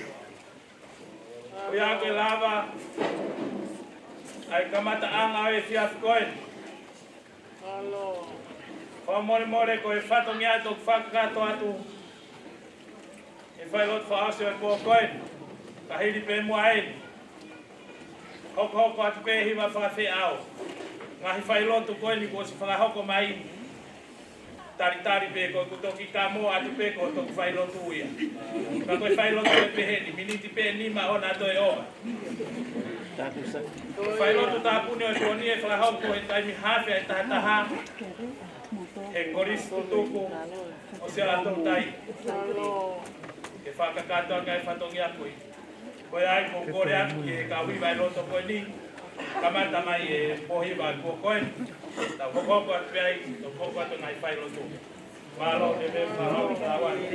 Oi a koe lava. Ai kamata anga e fiaf koe. More koe whatongi atu whakakato atu. E whai lot whaasio e kua koe. Ka hiri pe mua e. Hoko atu pe hiwa whawhi au. Ngahi whai lotu koe ni kua si whakahoko mai. Tari pe koe kutoki ka mua atu pe koe toku whai lotu ia. Ka koe whai lotu e peheni. Miniti pe nima ona to e oa. Whai lotu tāpuni o tuoni e whakahoko e taimi hawhia e tahataha. E koris tutuku o se ala tautai. E whakakatoa kai whatongi akui. Koe ai ko kore aku e ka wiwa e loto koe ni. Kamata mai e pohiwa kua koe. Tau hokoko atu pe ai, tau hokoko atu ngai whai loto. Malo e me whahau ka awani.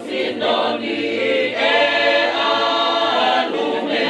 Sinoni e alume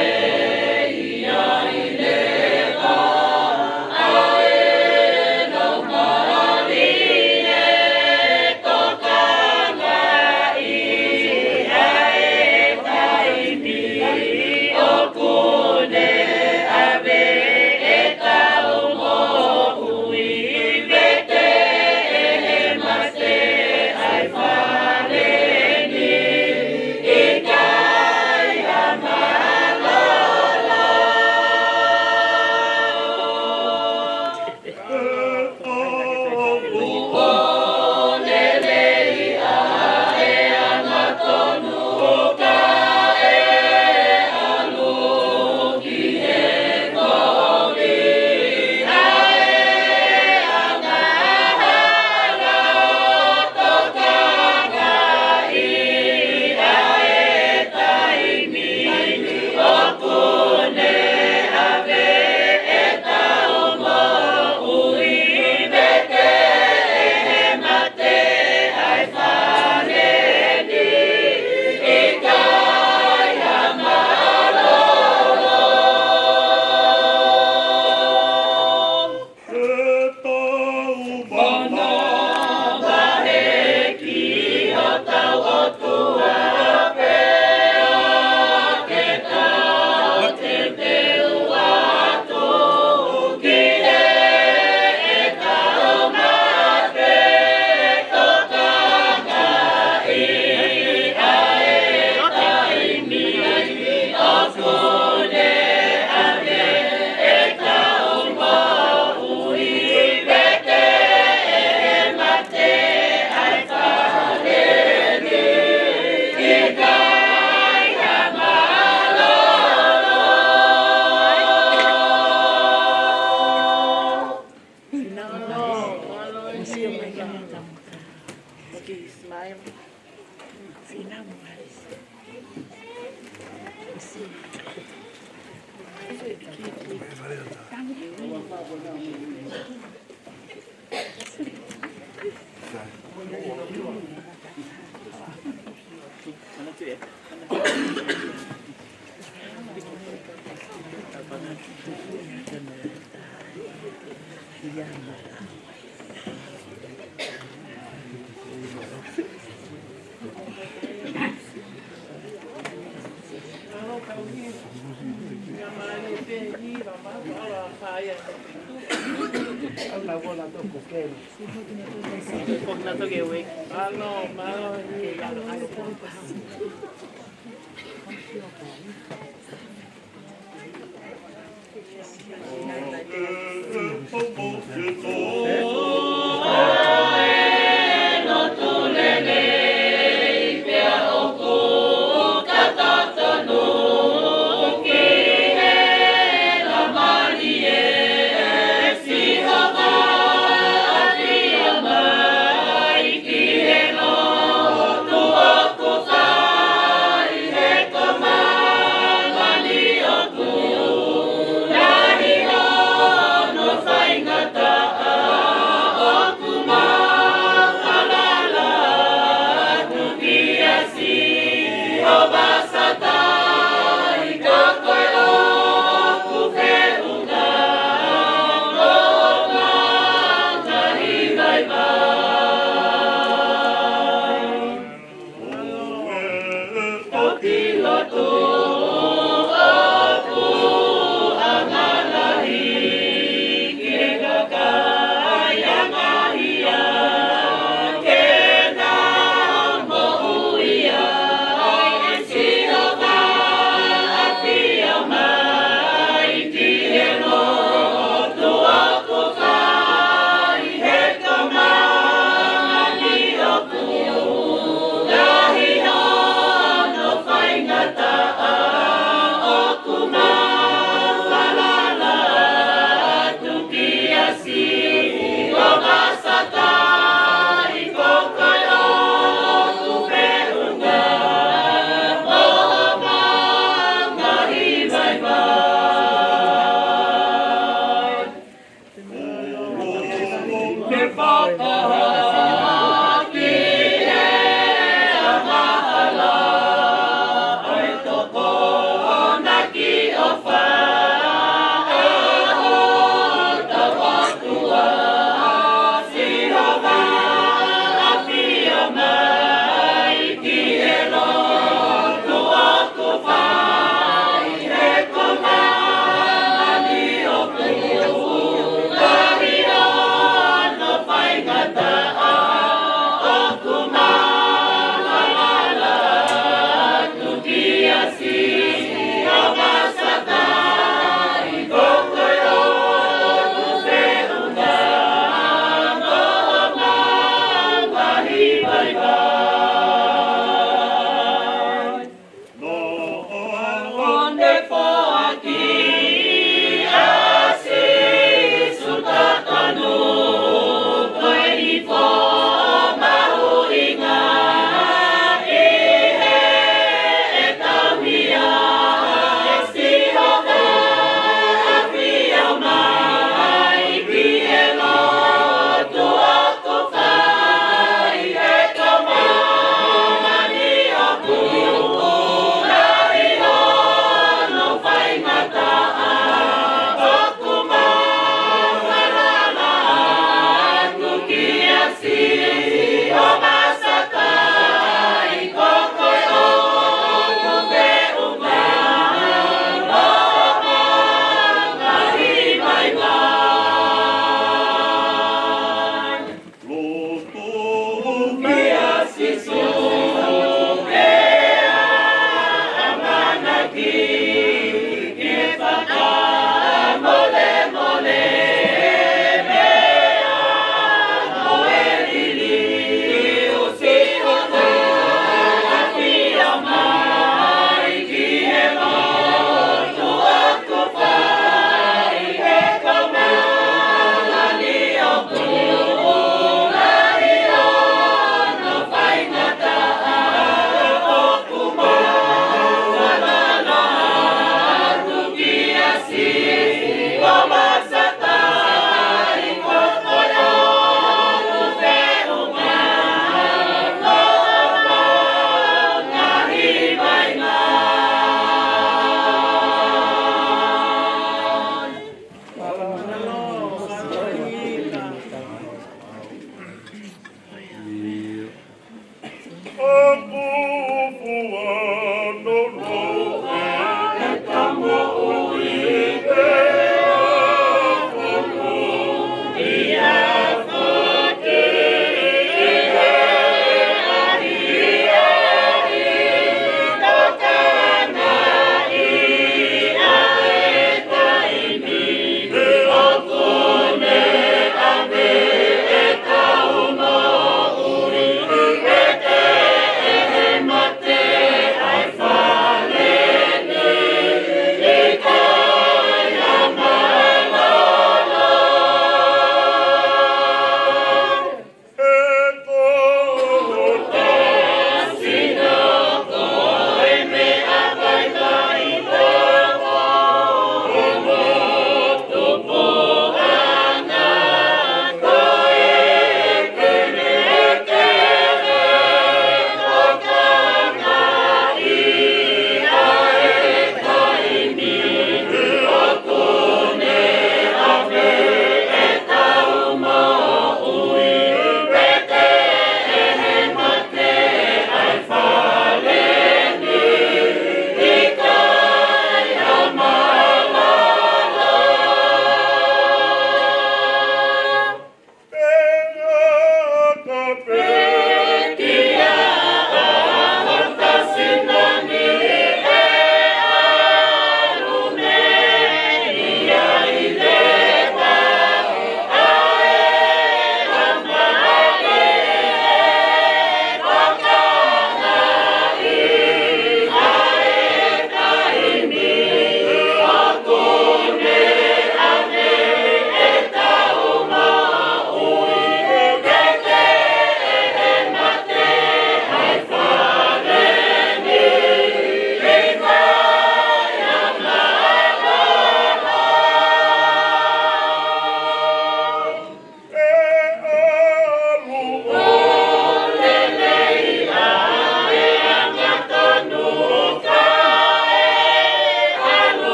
Tua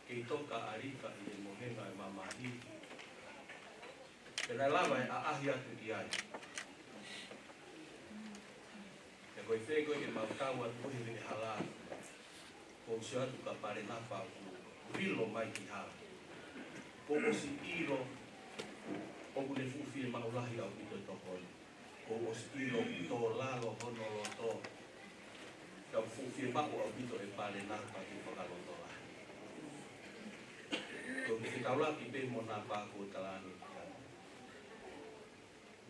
Kei toka arika i e mohenga e mamahi. Pena lava e aahi atu i ai. E koe whee koe ke mautau atu koe he hala. Ko se atu ka pare napa ku rilo mai ki hala. Ko osi iro o kune fufi e maulahi au ito tokoni. Ko osi iro to lalo honolo to. Kau fufi e mau au ito e pare napa ki whakaloto. Kau ki taula ki pe mo napa ko talani.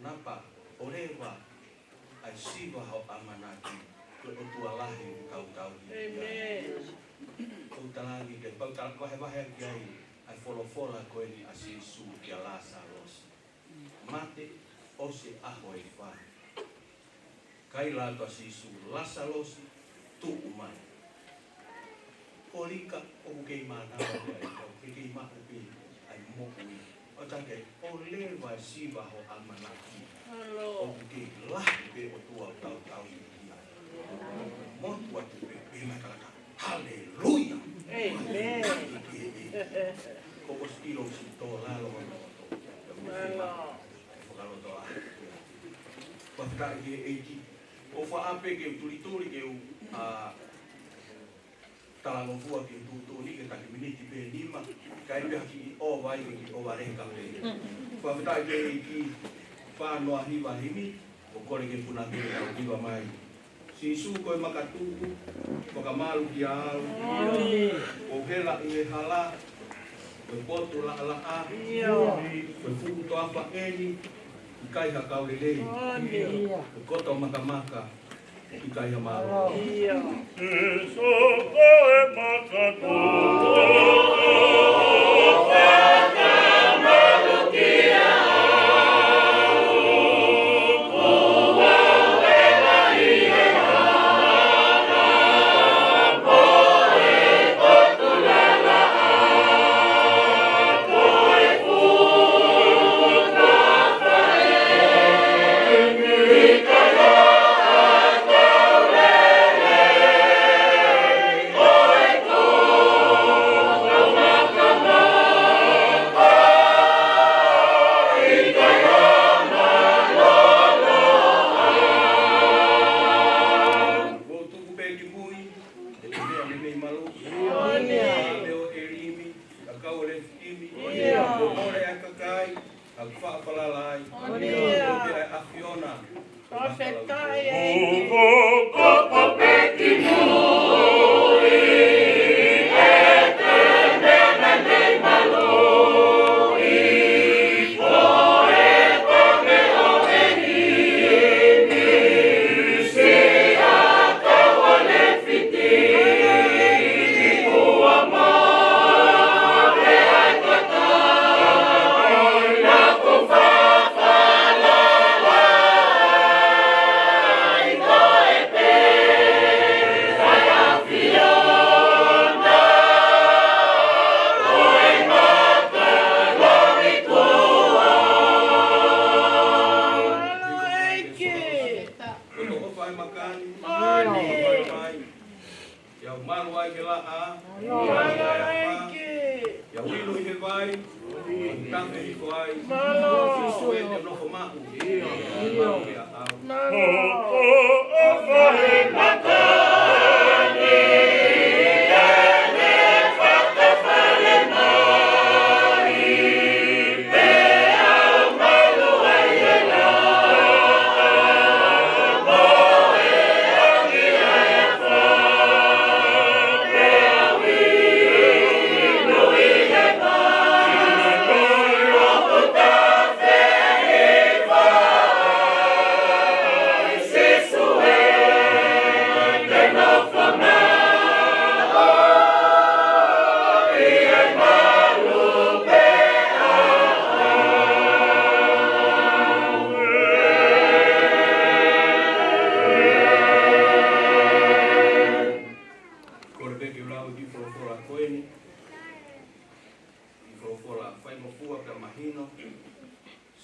Napa orewa ai siwa ho amanaki ko o tua lahi kau tau ni. Amen. Kau talani ke pau tal wahe ki ai ai fola ko ni asisu ki Lazarus. Mate o se aho e fa. Kai la to asisu Lazarus tu umai. Olika o ke mana o ke ma o ke ai mo ui o take o le vai siva ho amanaki o ke la pe o tua tau mo tua pe na kala haleluya amen ko o stilo si to la lo lo to pa ta e o fa ape ke tuli ke a talango fua ki tutuli ke taki miniti pe lima kai pe ki o vai ki o varenga pe fa vitai ke ki fa no hiva himi o kore ke puna ke o hiva mai si su ko makatu ko kamalu ki al o hela i hala o potu la a o fu to apa eni kai ha kaulele o koto makamaka Ikai hamaro. Iya. Soko e makato.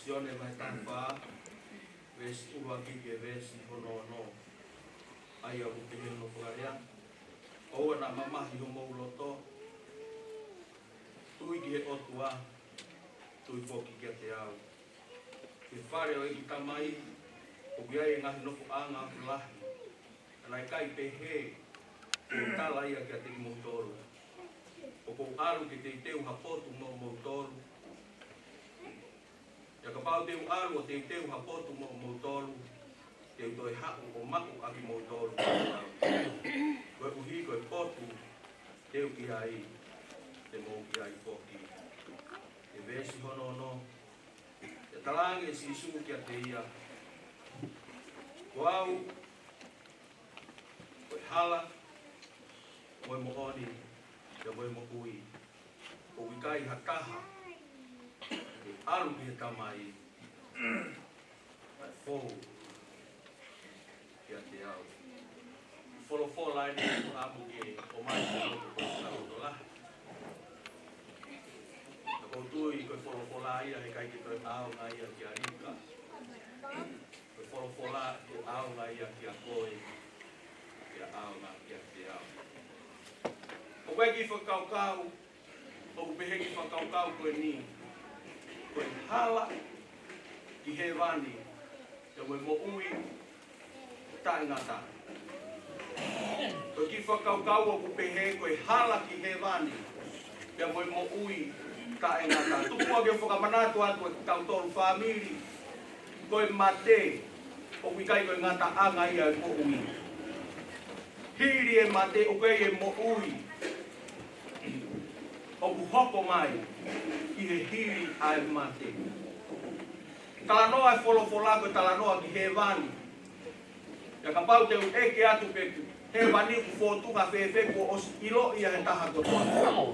Sione mai tanpa vesi uwaki ke vesi hono ai au te no pagaria o na mama hi mo loto tui ki o tua tui foki ke te au ke whare o i tamai o biai ngahi no anga lahi ana kai pe he o tala ia ke te mo toru o ko alu ki te teu hapotu mo toru ya ka pau teu alu o te teu hapotu mo toru teu toi haku o maku aki mo toru koe uhi koe potu teu ki ai te mo ki ai poki e vesi hono no te talangi e si isu ki a te ia koau koe hala moe mo oni te moe mo ui o wikai hataha e alu ki he tamai fou ki a te au folo lai ni amu ki o mai ki o la na koutui koe folo lai ia he kai ki toi au ngai ia ki a rika koe folo lai ki au ngai ia ki a koe ki a au ngai ki a te au o koe ki whakaukau o kupehe ki whakaukau koe ni koe hala ki he wani te moe mo ui tae ngata koe ki whakaukau o kupehe koe hala ki he wani te moe mo ui tae ngata tukua ke whakamanatu atu e tautoru whamiri koe mate o wikai koe ngata anga ia e mo ui hiri e mate o koe e mo ui o hoko mai ki he hiri ai mate. Talanoa e folofola koe talanoa ki he vani. Ya ka pau te eke atu peku. He vani ku fotuka whewheku o ilo ia he taha kotoa.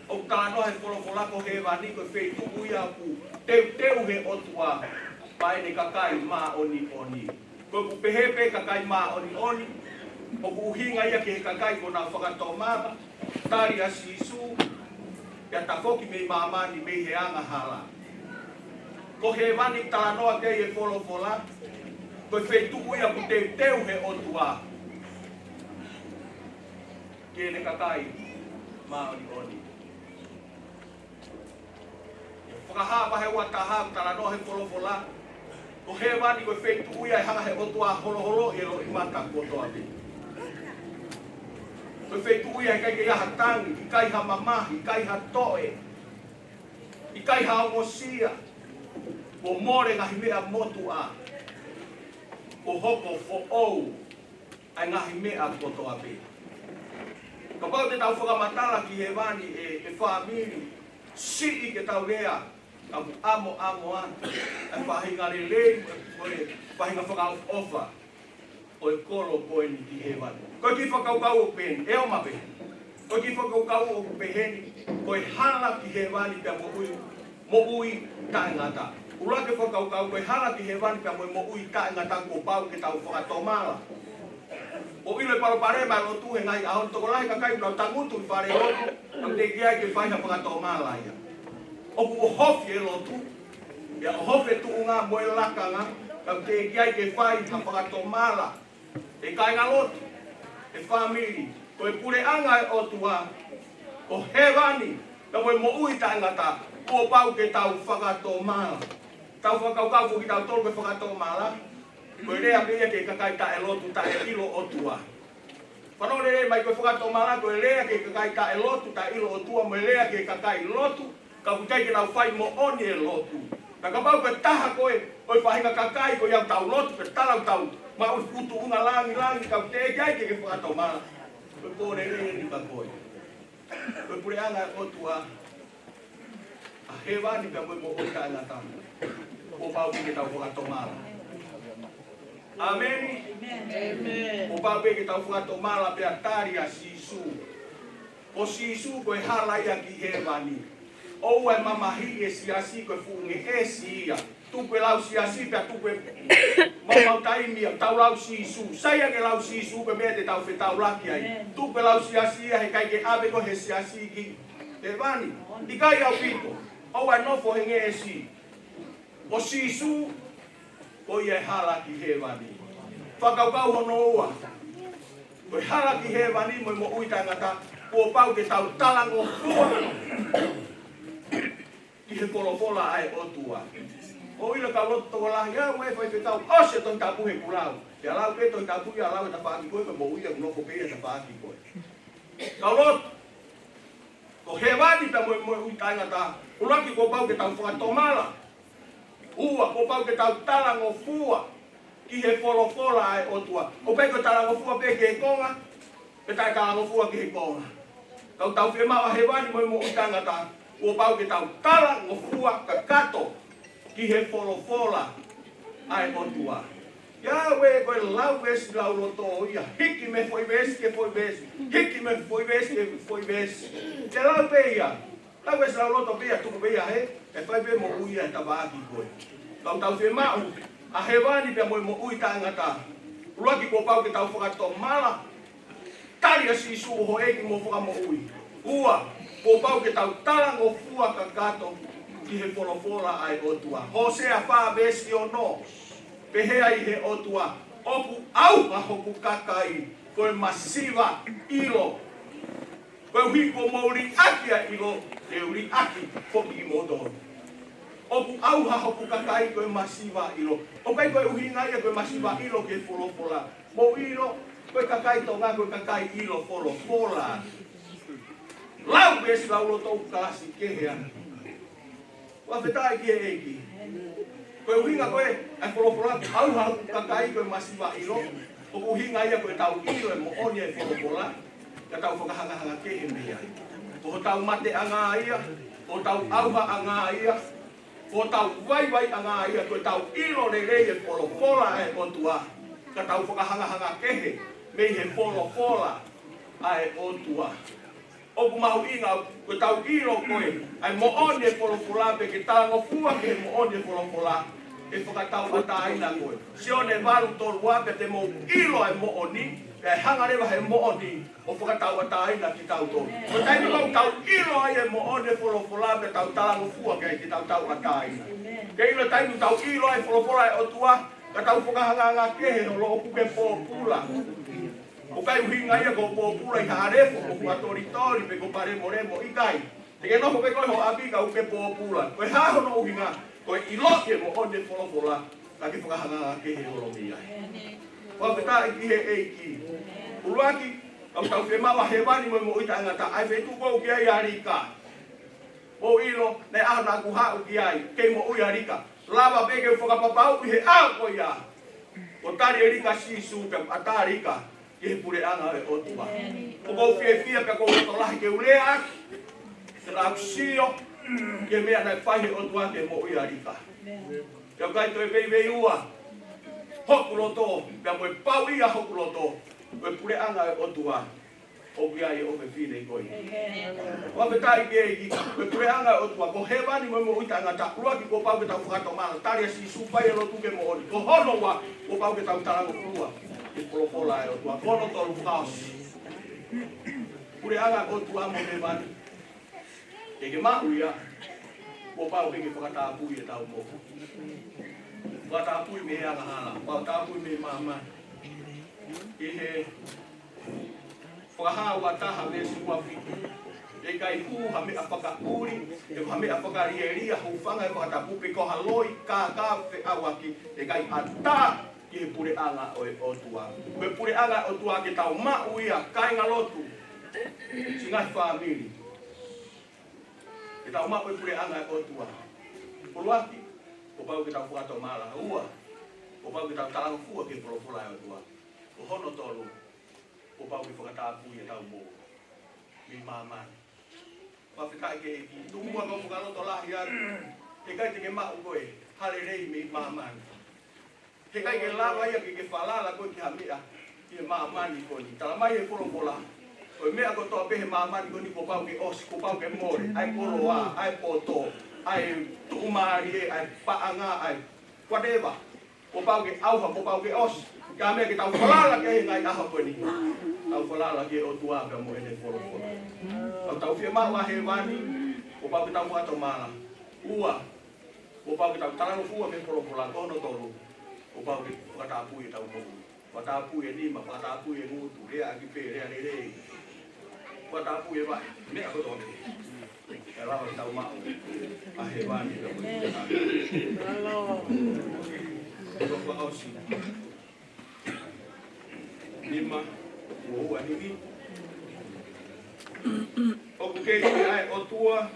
O talanoa e folofola ko he vani koe wheituku ia ku teu he otua. Pai ne kakai maa oni. Koe ku pehepe kakai maa oni. O ku uhinga ia ke he kakai ko na whakatomama. Tari a sisu ya takoki me mamani me he anga hala ko he vani talanoa ke e folofola ko feitu ia ku teu he otua ke ne kakai maoni whakaha pahe wataha talanoa he folofola ko he vani ko feitu ia hanga he otua holo e lo imata kotoa te koe wheitu ia kai ke aha tangi, i kai ha mamahi, i kai ha toe, i kai ha ongosia, o more ngahi mea motu a, o hoko fo ou, ai ngahi mea kotoa pe. Ka pau te tau whakamatala ki he wani e whamiri, si i ke tau rea, ka amo atu, e whahinga le lei, whahinga whakau ofa, o e kolo koe ni ki he wani. Koe ki whakaukau o peni, e o mape. Koe ki whakaukau o peheni, koe hala ki he wani pia mo ui tae ngata. Ula ke whakaukau koe hala ki he wani pia mo ui tae ngata ko pau ke tau whakatomala. O ilo e paropare mai lo tu he ngai ahon toko lahi kakai unau tangutu i whare hotu, am te kiai ke whaiha whakatomala ia. O ku o hofi e lo tu, ia o hofi e tu unga moe lakanga, am te kiai ke whaiha whakatomala. E kai ngalotu. E whamiri, ko e pure anga e otua, o he wani, ka moe mo ui taingata, o pau ke tau whakatomala. Tau whakaukau fuki tau tolu ke whakatomala, ko e rea pia ke kakai ta e lotu ta e ilo otua. Whanau rea mai koe whakatomala, ko e rea ke kakai ta e lotu ta ilo otua, mo e rea ke kakai lotu, ka kukai ke tau whai mo oni e lotu. Ka pau ke taha koe, oi whahinga kakai ko iau tau lotu, ke talau tau, ma ui putu unga langi kau te kai ke whakatomala. Koe kore ni pa koe. Koe pure anga o tua. A he wani pia koe mo oita anga tamu. O pau ke tau whakatomala. Amen. O pau ke tau whakatomala pia tari a sisu. O sisu koe hala ia ki he wani. O e mamahi e siasi koe fuunge e siia. Tupe lau siasi pia tupe mamau taimi tau lau sisu. Saya ke lau sisu pe mea te tau whetau laki ai. Tupe lau siasi he kai ke abe ko he siasi ki. Te vani. I kai au pito. O e nofo he nge e si. O sisu ko ia hala ki he wani. Whakaukau hono ua. Ko hala ki he wani mo mo ui tangata ko pau ke tau talango fua. Ki he kolofola ai o tua. O ila ka loto toko lahi au e whai tau ose ton tapu he kulau. Te alau ke ton tapu ia alau e tapaki koe mo ui a kunoko pea tapaki koe. Ka loto. Ko he wani pe mo ui tangata. Ulaki ko pau ke tau whakatomala. Ua ko pau ke tau talango fua. Ki he kolofola ai o tua. O pe ko talango fua pe ke konga. Pe tai talango fua ki he konga. Kau tau whie mawa he wani mo ui tangata. Ko pau ke tau talango fua ka kato. Ki he folofola ai o tua. Ia we koe lau wesi lau loto ia. Hiki me foi wesi ke foi wesi. Hiki me foi wesi ke foi wesi. Te lau pe ia. Lau wesi lau loto pe ia tuku pe ia he. E whai pe mo ui e tabaki koe. Kau tau whi mau. A he wani pe mo ui tangata. Uruaki ko pau ke tau whakato mala. Tari a si su ho eki mo whaka mo ui. Ua. Ko pau ke tau talango fua ka kato. Ki he folofola ai o tua. Hosea wha besi o no. Pehea i he o tua. Oku au a hoku kakai. Koe masiva ilo. Koe hui ko mauri aki a ilo. Te uri aki foki i moto. Oku au ha hoku kakai koe masiva ilo. O kai koe uhi ngai koe masiva ilo ke folofola. Mo ilo. Koe kakai tonga koe kakai ilo folofola. Lau besi lau loto kalasi kehea. Wa fetai ki eki. Koe uhinga koe ai folofola au ha kakai koe masiva ilo. O uhinga ia koe tau ilo e mo oni e folofola. Ka tau whakahanga kehe mea. O tau mate anga ia. O tau auha anga ia. O tau waiwai anga ia. Koe tau ilo le rei e folofola e o tua. Ka tau whakahanga kehe. Mei he folofola ai o tua. Oku mahu inga, ko tau ilo koe, ai mo one folofola pe ke talango fua ke mo one folofola, e whakatau ataina koe. Si one waru tolu wape te mo ilo ai mo oni, e hanga rewa he mo oni, o whakatau ataina ki tau tolu. Ko taini kau tau ilo ai e mo one folofola pe tau talango fua ke ki tau tau ataina. Ke ilo taini tau ilo ai folofola e o tua, ka tau whakahanga kehe no lo oku ke pōpula. O kai uhinga ia ko pōpura i harefu, o kua tori pe ko pare moremo i kai. Te ke noho pe koe ho abika u ke pōpura. Koe haho no uhinga, koe iloke mo onde folofola, ka ke whakahanga kehe holomi ai. Wa peta i ki he eiki. Uruaki, au tau whe mawa he wani mo i tangata, ai whetu kou ki ai arika. Mo ilo, ne aho na ku hau ki ai, kei mo ui arika. Lava peke whakapapau i he ako ia. O tari erika sisu ke atarika. Ke pure anga e o tua. O kou fia pe kou to lahi ke ulea. Te la kusio. Ke mea nai whaihe o tua ke mo i arika. Ke kai toi vei ua. Hoku loto. Pea moe pau ia hoku loto. Koe pure anga e o tua. O kia i o me whine i koi. Wa petai ke eki. Koe pure anga e o tua. Ko he wani mo i tangata. Uruaki ko pau ke tau whakato mana. Taria si supai e lotu ke mo ori. Ko hono wa. Ko pau ke tau tarango kua. I folofola e o tua, kono tolu whaos. Pure anga o tua mo me mani. Ke mau ia, ko pau peke whakatapui e tau mo. Whakatapui me anga hala, whakatapui me mama. E he whakahaa wataha me sua whiki. E kai hu ha me a whakauri, e ha me a whakarieria, hu whanga e whakatapu pe koha loi, ka whe awaki, e kai ata. Ke pure anga o tua. Koe pure anga o tua ke tau mau ia, kainga lotu. Singai whamiri. Ke tau mau e pure anga o tua. Puluaki, ko pau ke tau whakato mala. Ua, ko pau ke tau talango fua ke polofola o tua. Ko hono tolu, ko pau ke whakatapu e tau mō. Mi mamani. Whawhikai ke eki, tumua ko whakaloto lahi atu. Ke kai te ke mau koe, hale rei mi mamani. Ke kai ke lava ia ke whalala koe ki hamea ki maamani koni. Tala mai e folofola. Koe mea ko toa pehe maamani koni ko pau ke osi, ko pau ke more. Ai koroa, ai poto, ai tuumari, ai paanga, ai whatever. Ko pau ke auha, ko pau ke osi. Ka mea ke tau whalala ke ngai aha koni. Tau whalala ke o tuaga mo ene folofola. Tau tau whia maua he wani, ko pau ke tau whato mala. Ua, ko pau ke tau talango fua me polo pola kono tolu. O pau ke whakatapu e tau mohu. Whakatapu e nima, whakatapu e ngutu, rea aki pe, rea le rei. Whakatapu e vai, mea koto ame. E rawa tau mao, a he wani ka koe te haka. Koto kwa ausi. Nima, ua nimi. O kukei ai o tua,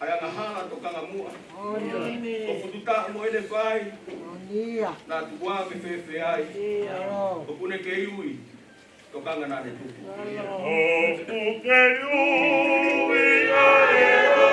ai anga hala tokanga mua. O fututa mo ele vai, na tuwa me fefe ai. O kune ke iui, tokanga nane tuku. O kuke ui ai o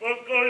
Fight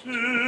Yeah.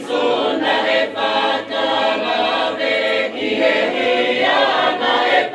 Sona e patala ve, he he ana e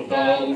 Let's go.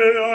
Hey!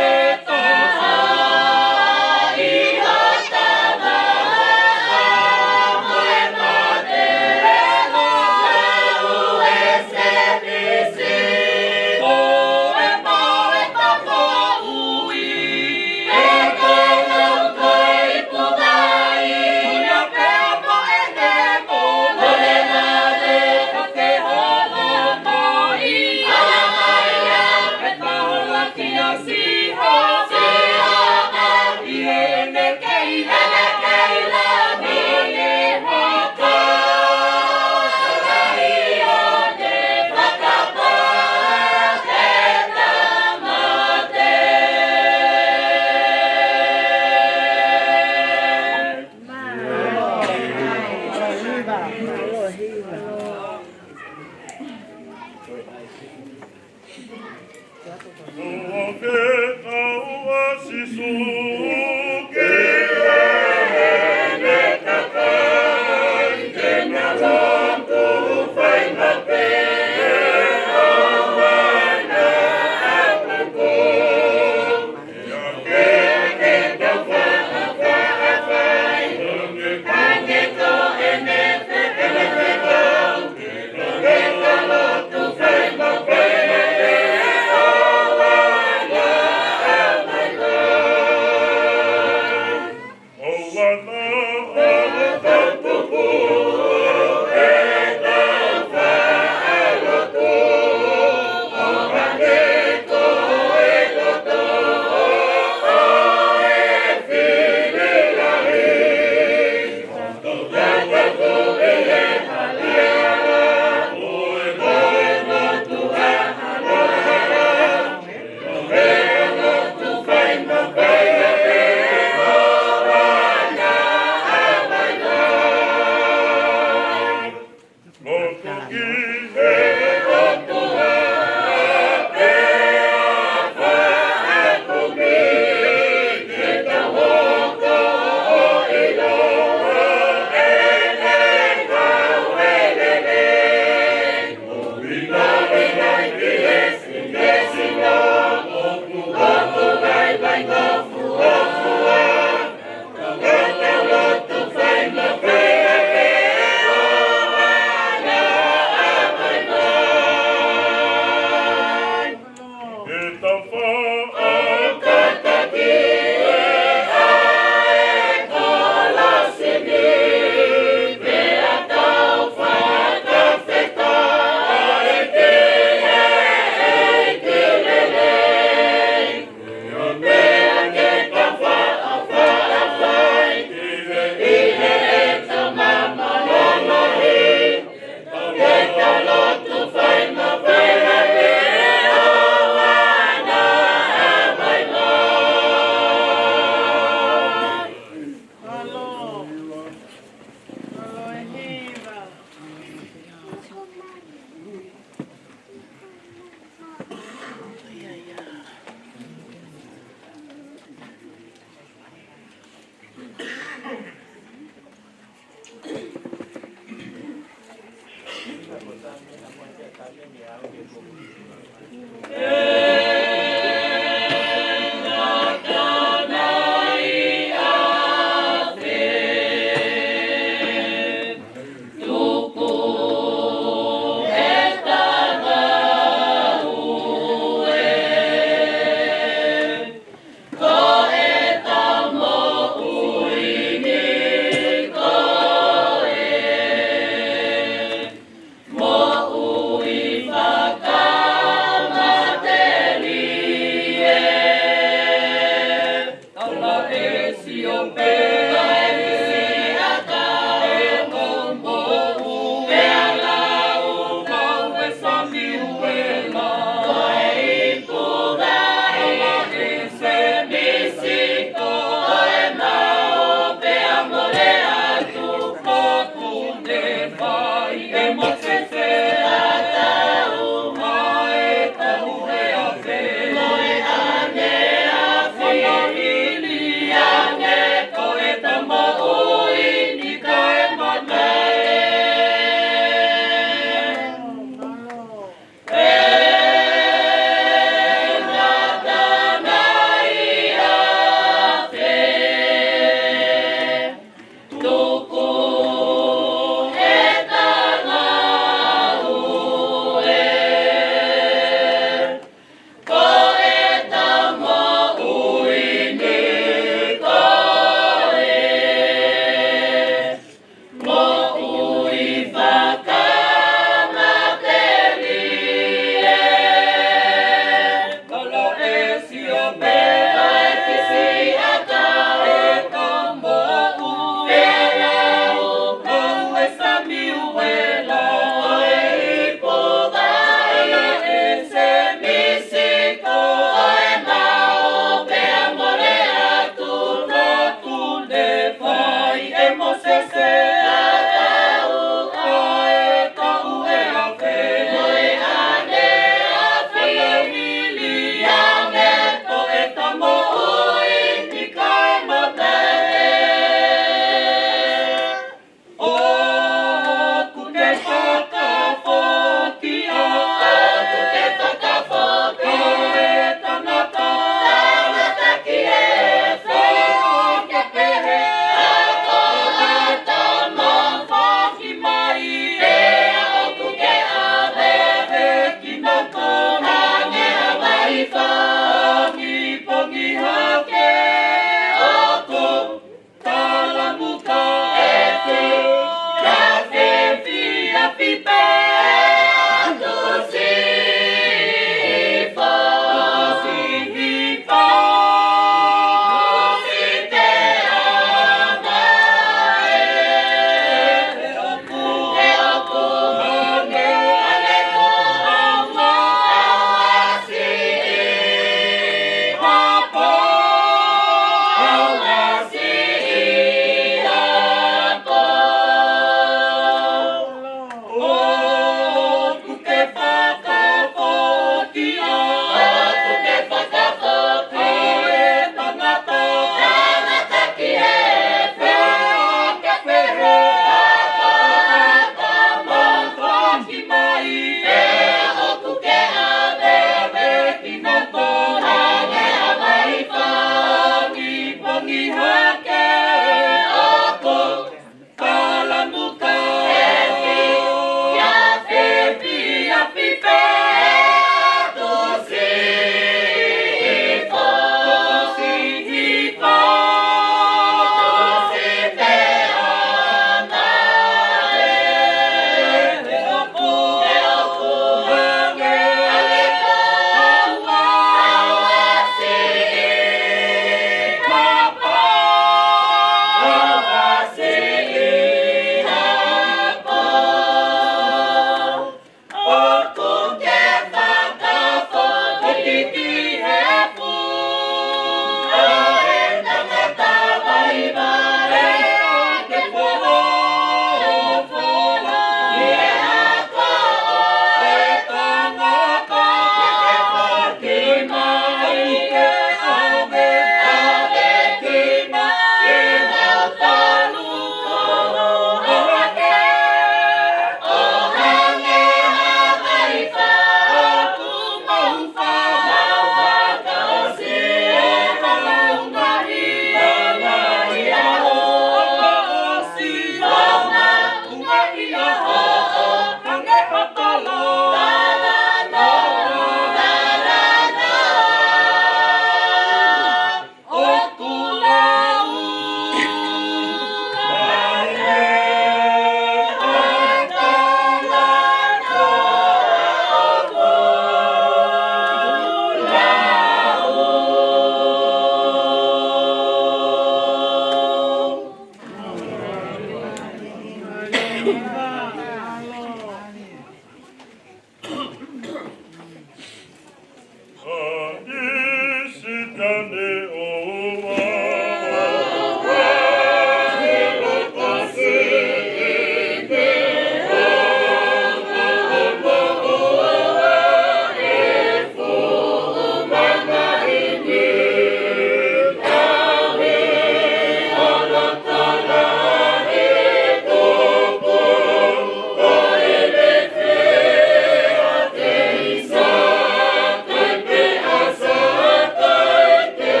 Te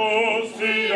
Coffee.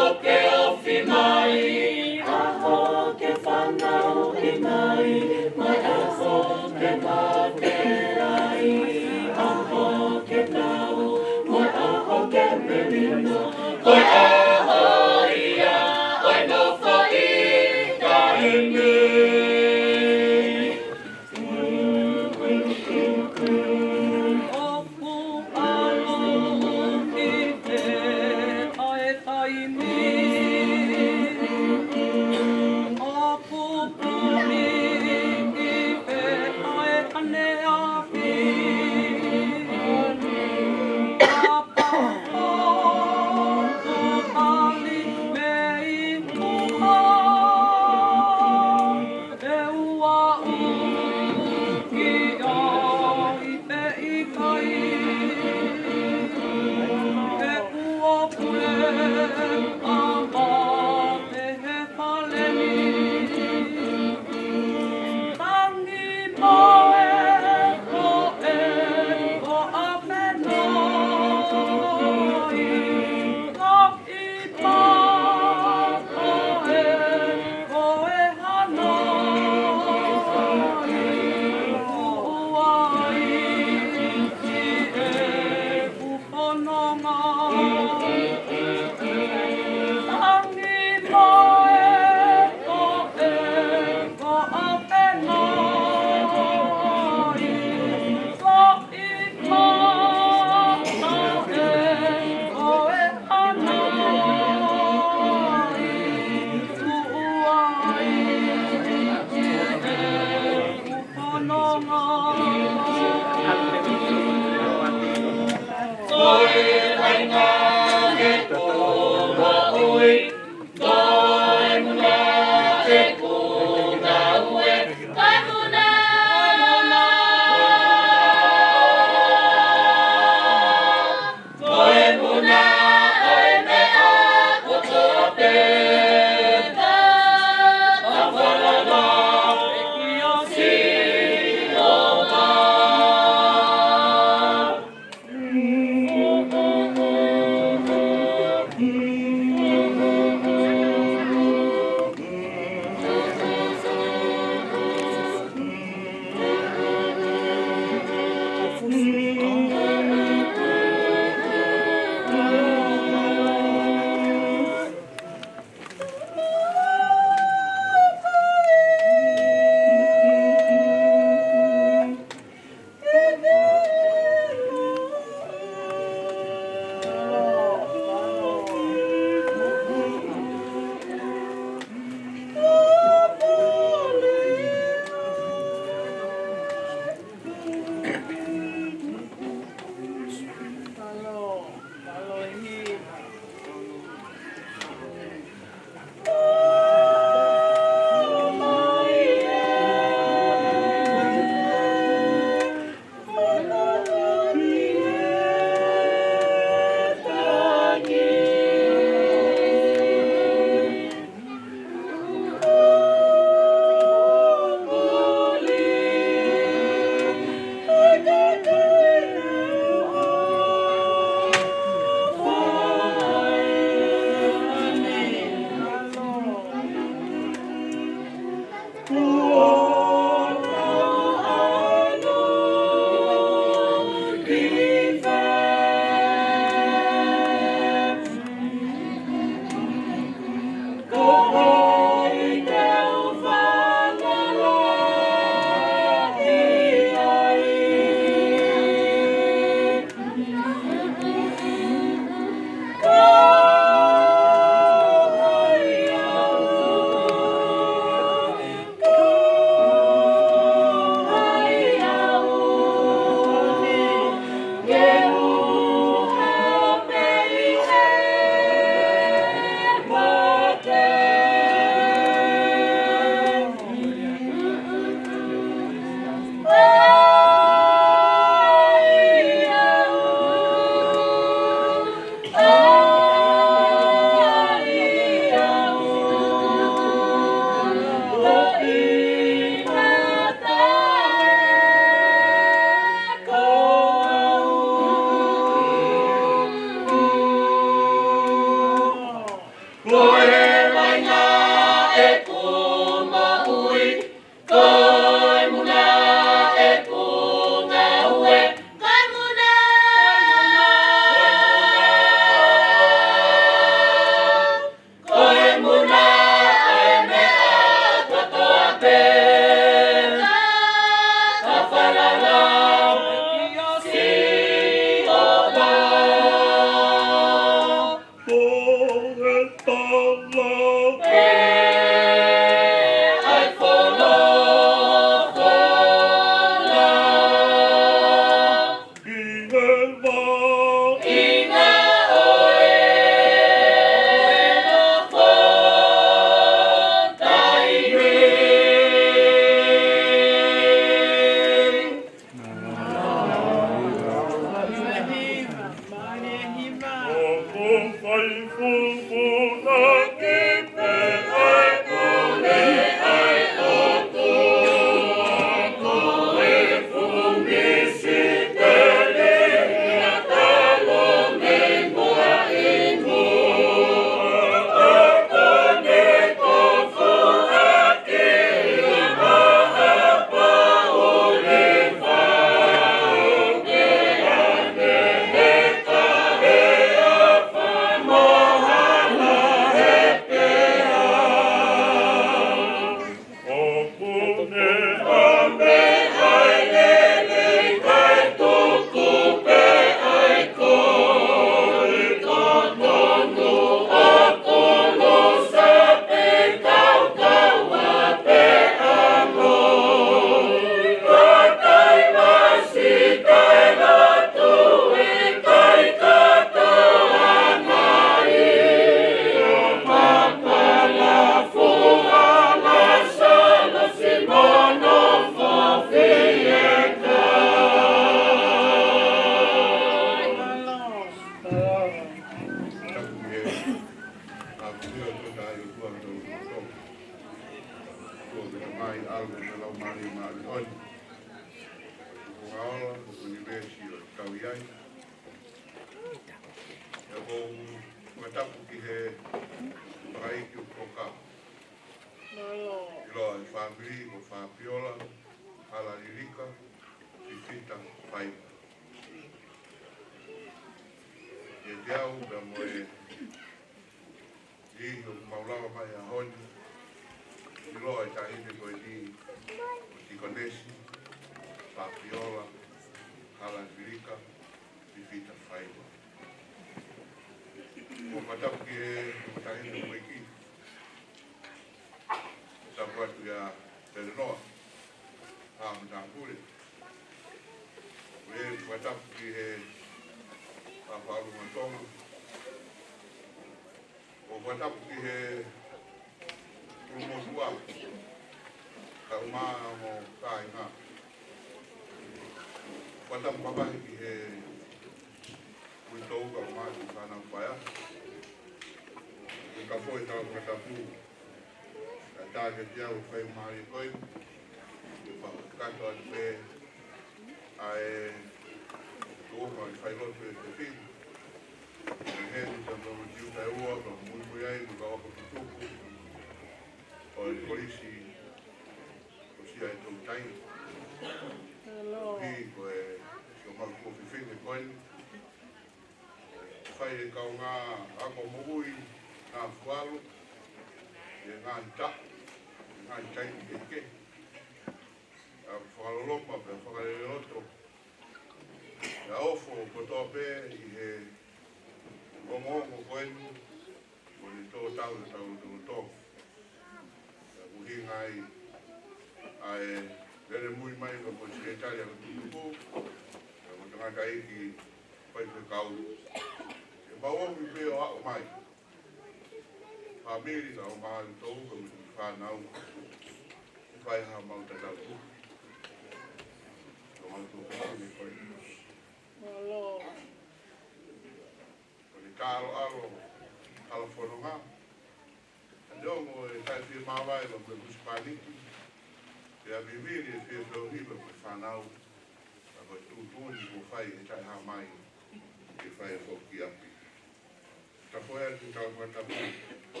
Tapoia tu tau matapu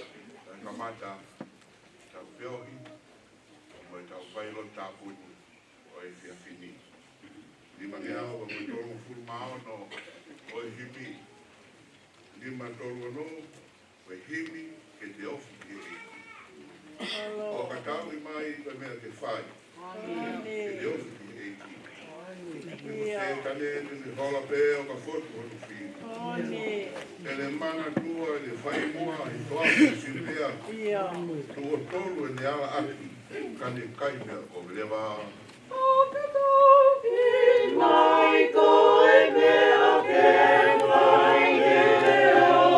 mata tau peohi o e tau whailo tāpuni o e whiawhini. Lima ngea o e tolu furu mao no o e himi. Lima tolu no o e himi ke te ofi ke e. O ka tau i mai o mea ke whai. Ke te ofi ke e ki. Se kane te hola pe o ka fotu o tu whii. E le mana tua e le whai mua i toa o sirpea. Tu o tolu e le ala aki. Kane kai mea o lewa. O ka tau i mai ko e mea ke whai e o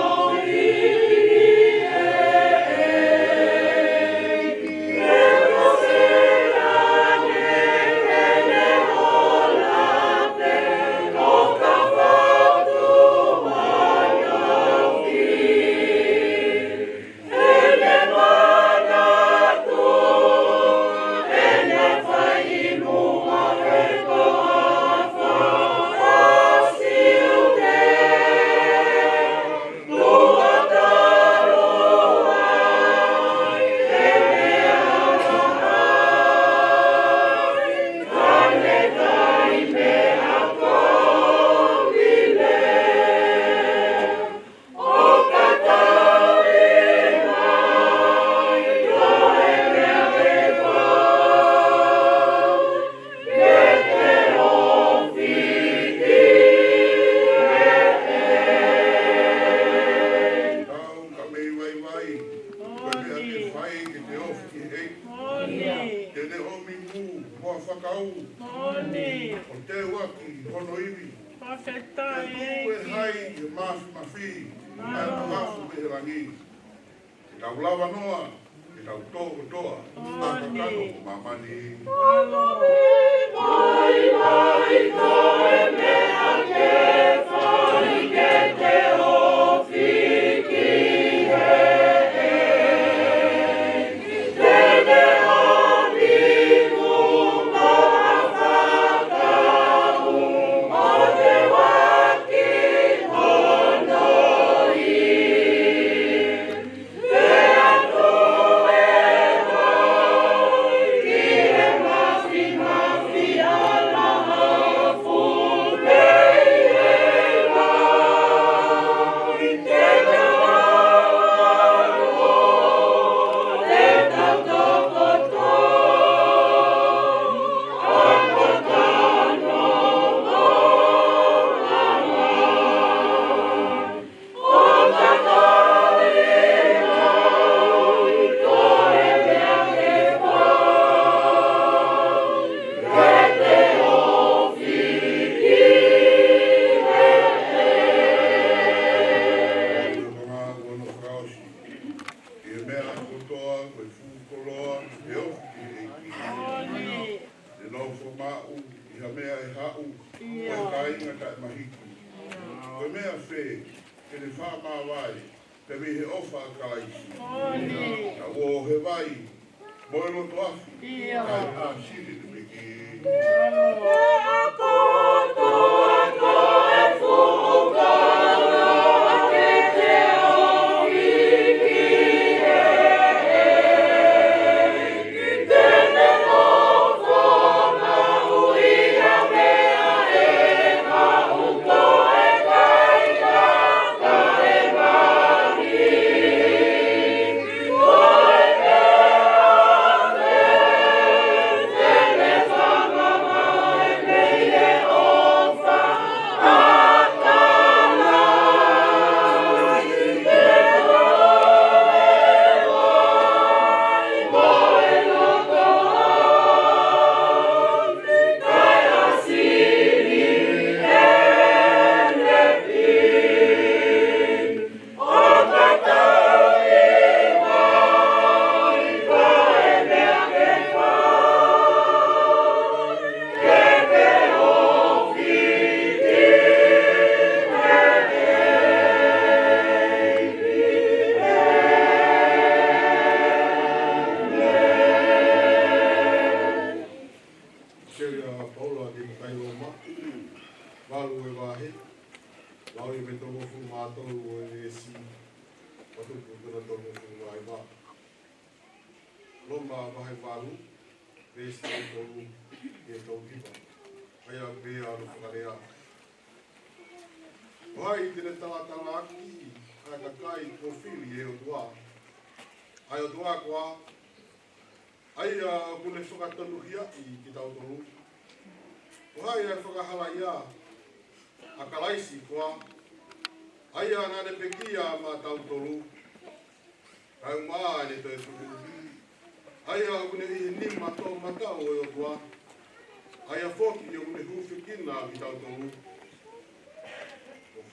ma vai valu. Vesti tolu e tolu kipa. Ai a be a no whakarea. Vai tine tala aki, ai ka kai profili e o tua. Ai o tua koa, ai a kune whakatonu hia i ki tau tolu. Hai ai whakahala ia, a kalaisi koa. Ai a nane pekia ma tau tolu. Ai maa ne toi tuku. Ai a kune i ni matau matau e o tua. Ai a foki i o kune huwhikina ki tau tolu.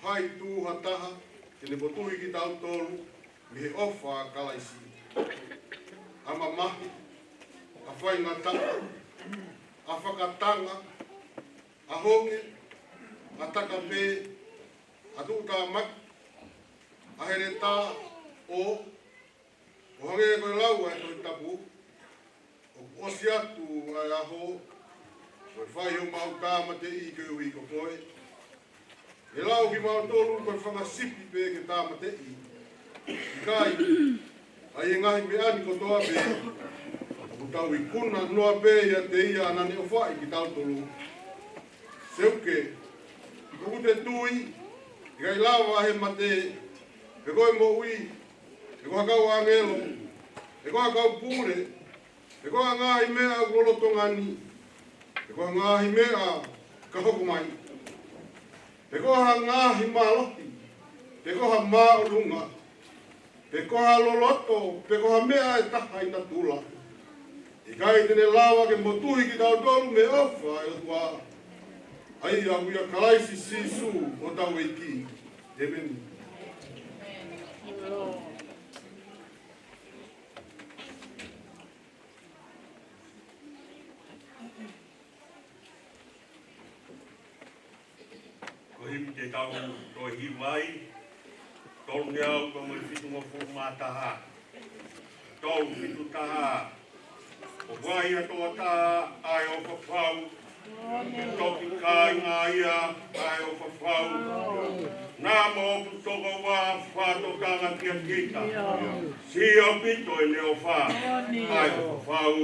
Hai tu hataha, tene potui ki tau tolu, mi he ofa a kalaisi. A mamahi, a whaingata, a whakatanga, a honge, a takape, a tuta mak, a hereta o honge e koe lau e toi tapu, o osi atu ai aho, koe whai o mau tāmate i koe ui ko koe. E lau ki mau tolu koe whangasipi pe ke tāmate i. I kai, ai e ngahi me ani ko toa pe, o tau i kuna noa pe ia te ia anane o whai ki tau tolu. Seuke, i kuku te tui, i kai lawa he mate, e koe mo ui, e koe kau angelo, e koe kau pure, e koe ngahi mea ulolotongani, e koe ngahi mea kahokumai. Te koha ngahi malohi, te koha maolunga, te koha loloto, te koha mea e taha ina tula. I kai tene lawa ke motuhi ki tau tolu me ofa e tua. Ai a uia kalaisi sisu o tau eiki. Amen. Him te tau o hiwai, tolu ne au ka mai fitu mo fu mataha. Tolu fitu taha. O wai ato ata ai o whawhau. Toki kai ngā ia ai o whawhau. Nā mo putoko wā whātokanga kia kita. Si o pito e neo whā ai o whawhau.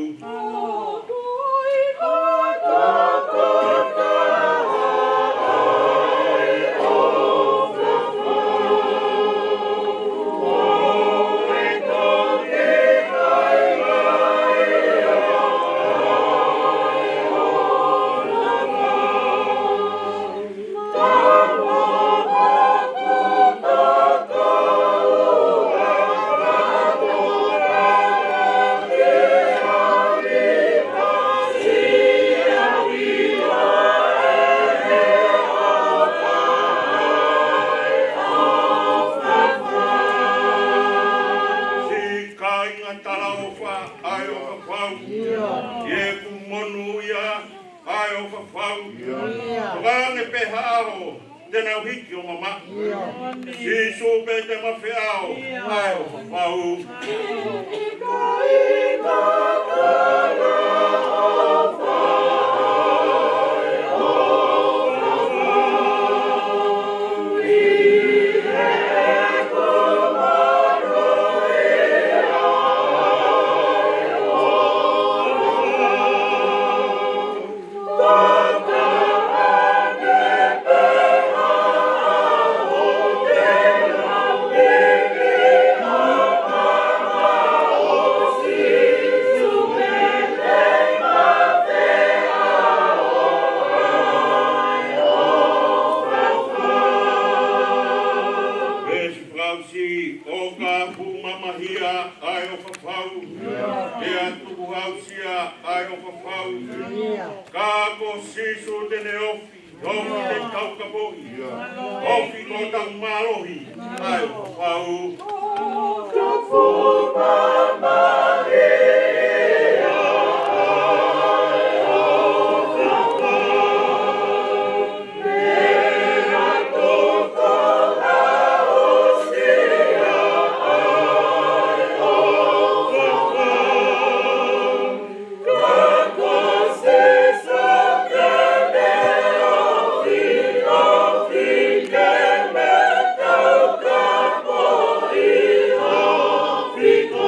Rico.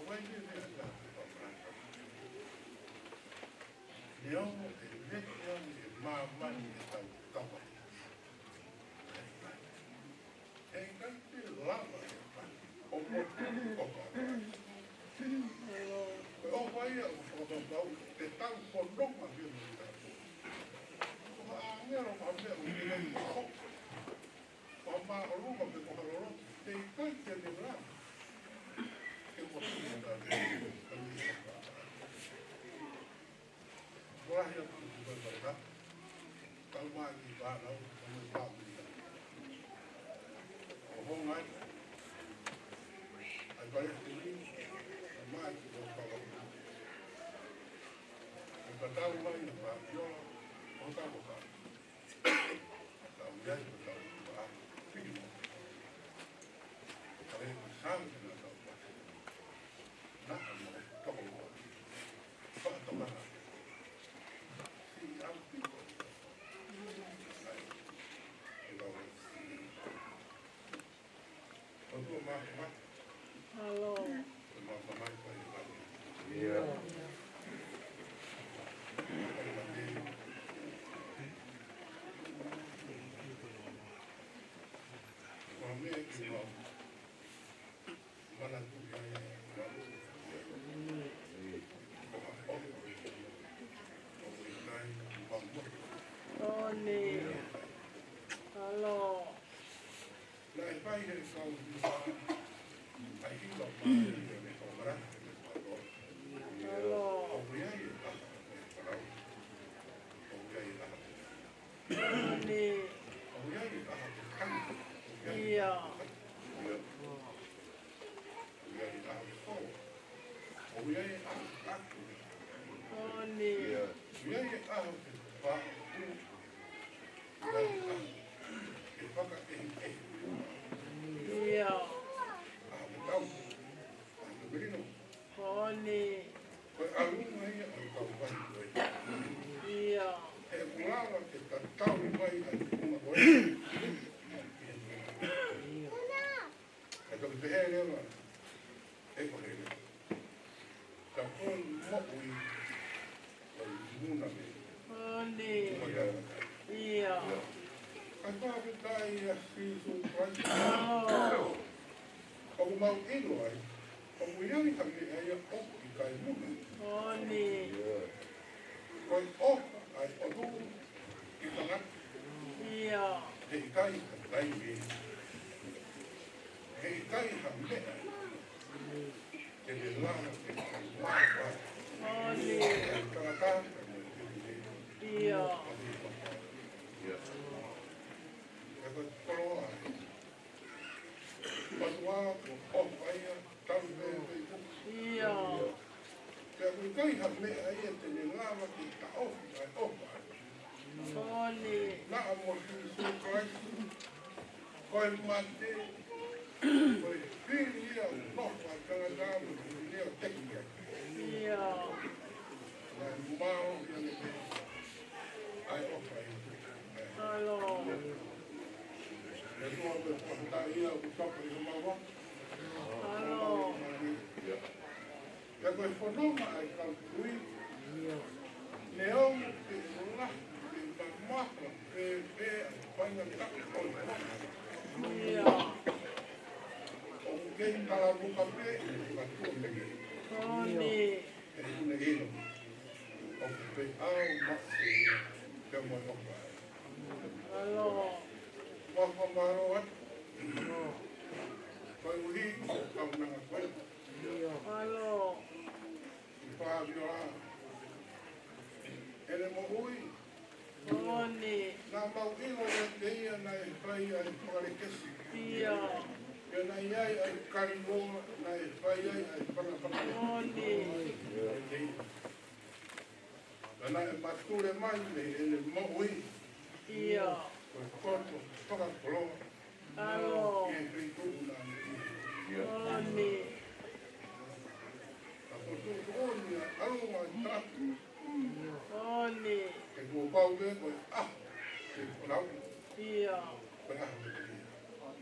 Kau mai ni ni la. Ni o e le ni ma ni ta ta. E kanti lava o o o vai o te tau fondoma vi ni ta. Ma ngero ma me ni ko. Ma o lupa ke ko lo te kanti ni la. Ke ko ni ta. Wah ya ku ba. Tau ma ni ba na o ba. Hong ai ai vai ter mais do que o canal vai na rádio ou tá boa tá o dia do tá filho aí sabe que não tá não tô só tomar sim ao pico Hello.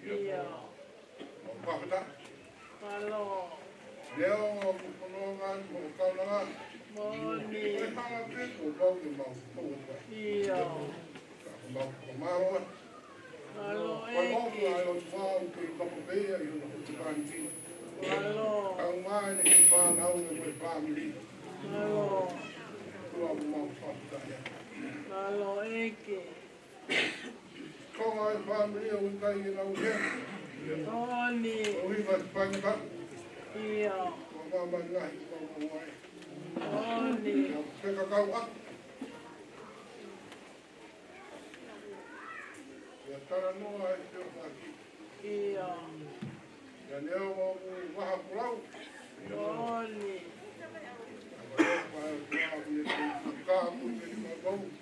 Yeah. Hello. Leo ku kononga mo kaunanga. Moni. Koe hanga te ko kau te mau tōua. Ia. Mau kamaroa. Malo Koe moku eke. ai o tuau ke kapo pēa i hona hoki pānti. Malo. Kau mai ne ki pānau ne koe pāmili. Malo. Kua mo mau whakutaya. Malo eke. Konga ai pāmili o ukai i nau hea. Moni. O hiwa te pāngaka. Ia. Kua mama ngahi kua mo mai. Moni. Peka kau aku. Ia tara noa e te o haki. Ia. Ia neo mo waha pulau. Moni.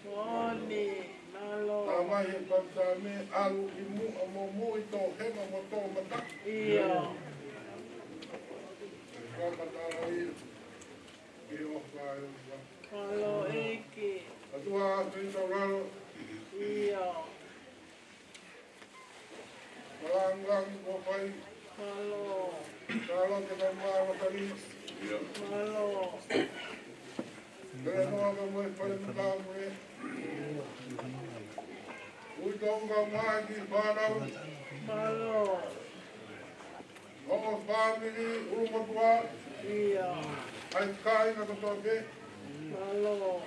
Moni. Malo. Tamai e pata me alu i mu a mo mu i tō hema mo tō mata. Ia. Whakatara i i o whae o wha. Malo eke. Atua atu i tau raro. Ia. Walangang o whai. Malo. Tala ke tau maa wakari. Malo. Tere noa ka moe whare muka mure. Ui tonga mai ki whanau. Malo. Hongo whamiri urumatua. Ia. Ai kai na katoa ke. Malo.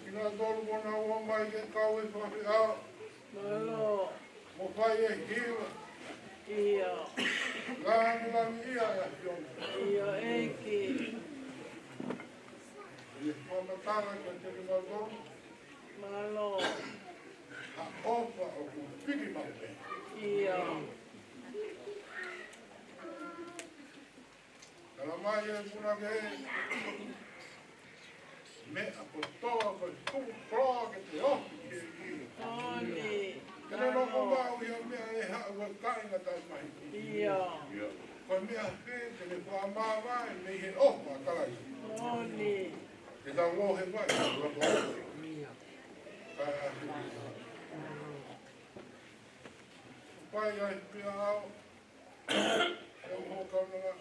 Ina tolu mona ua mai ke kau e whafi ao. Malo. Mo whai e hiwa. Ia. Lani lani ia e hiona. Ia eke. I whamatanga ke te rima tolu. Malo. Ha ofa o ku piki maupe. Ia. Kala mai e puna ke me a po toa ko tuk proa ke te ofi ke hiwa. Moni. Kene no ko mau ia mea e haa ua kainga tai mai. Ia. Ko mea whi te ne wha maa mai me he ofa kalai. Moni. Te tau lohe mai, ua ko ofi. Pai ai pia ao. E uho kaunanga.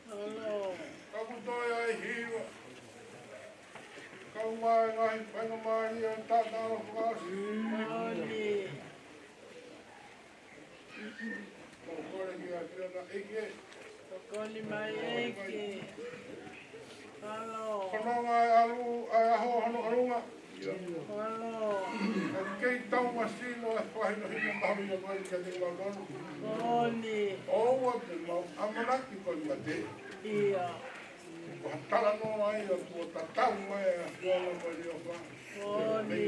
Malo. Kaku toi ai hiwa. Kau mai ngai whainga mai ia tata o whakasi. Moni. Ko kore ki a pia na eke. Tokoni mai eke. Malo. Whanonga ai alu, ai aho hano arunga. Malo. Ka kei tau masino e whahino hino mahu ia mai ka te maulonu. Moni. Oua te mau amanaki koi mate. Ia. Ko hatala no ai a tua tatau mai a whiona mai o wha. Moni.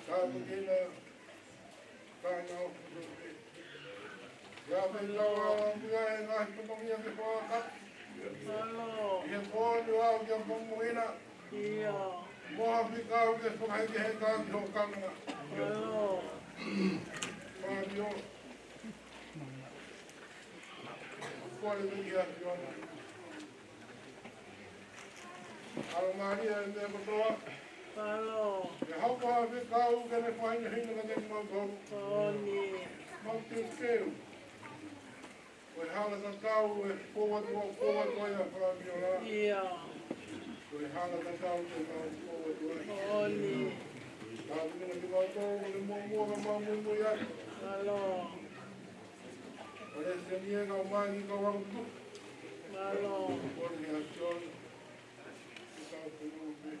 Ka mukina, ka ngau kutuki. Ia me lau a mia e ngahi tumongia ke whaka. Malo. Ia kōni au kia pomoina. Ia. Moha whikau ke whakaiki he kāki ho kanga. Malo. Whāni o. Kore miki a whiona. Alo Maria e mea kotoa. Malo. E haupa a whikau ke ne whaina hina ka te mau tau. Moni. Mau te keu. Koe hala ta tau e koa ia whāni o rā. Ia. Koe hala ta tau te mau koa tua. Moni. Tā tina ki mau tau le mua ka mau mungu ia. Malo. Ore se nie ka mai ki ka wang tu. Malo. Kore ni a tion. Ki tau te upe.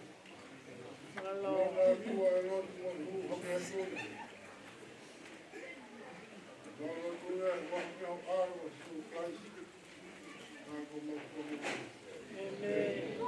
Malo. Nona kua e rotu mo hu hoki a tūne. Nona kua e waki au aro a su kaisi. Nā ko mau komi. Amen.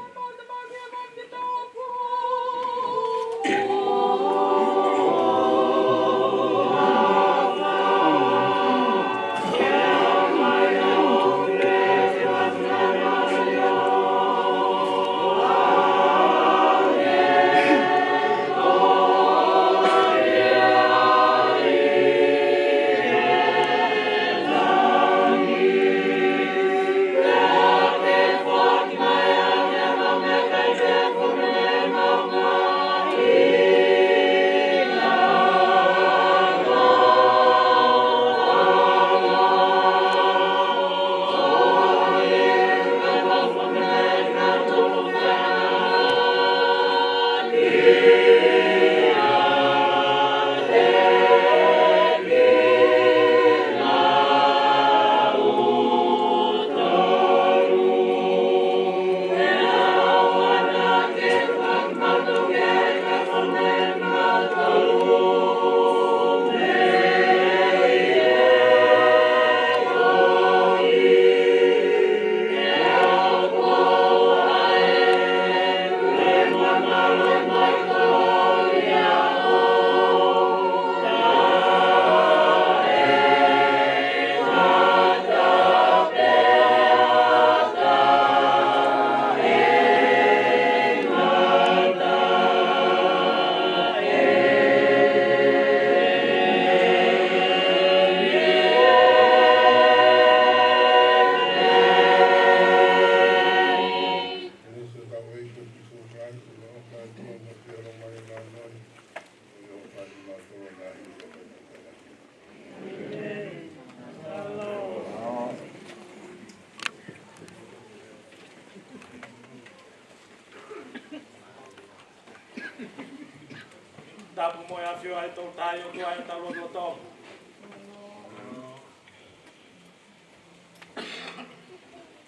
Tapu mo ya fio ai tau tayo tu ai tau lo to.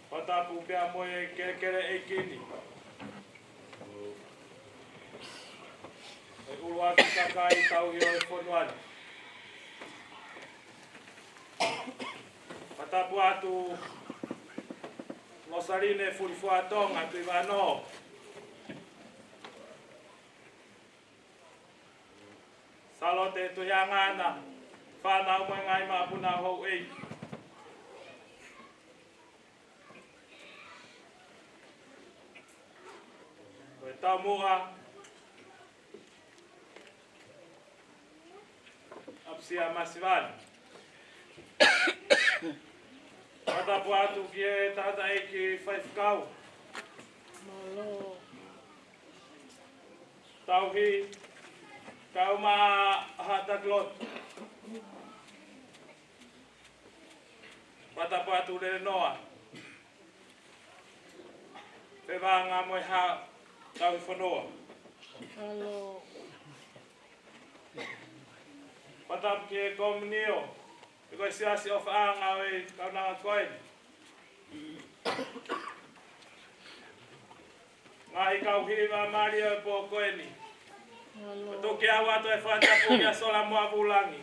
Patapu pia mo e kere e kini. E ulua ki kakai tau hio e fonuani. Patapu atu losarine fulifuatonga tu ivano. Salote tu yangana, whanau mai ngai mapuna hou ei. Koe tau mua, apsia masivani. Patapu atu ki e tata e ki whaifkau. Tau hi, kau ma hatak lot. Patapu atu le noa. Pewanga mo ha kau whanoa. Patapu ki e komunio. Because siasi of anga we kau nanga koe. Ngahi kau hiwa maria e po koe ni. Toki awa to e whatapu kia sola mua vulangi.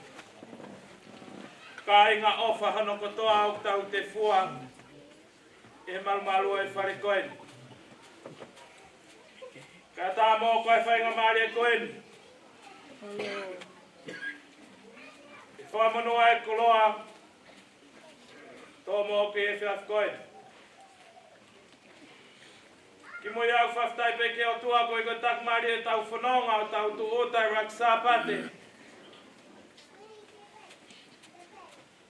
Ka inga ofa hano kotoa au tau te fua. E malumalu e whare koe ni. Ka tā mō koe whainga maria koe ni. Whamanua e koloa, tō mō ki e whiaf koe. Ki mo iau whaftai peke o tua koe ko takmari e tau whanonga o tau tu otai raksa pate.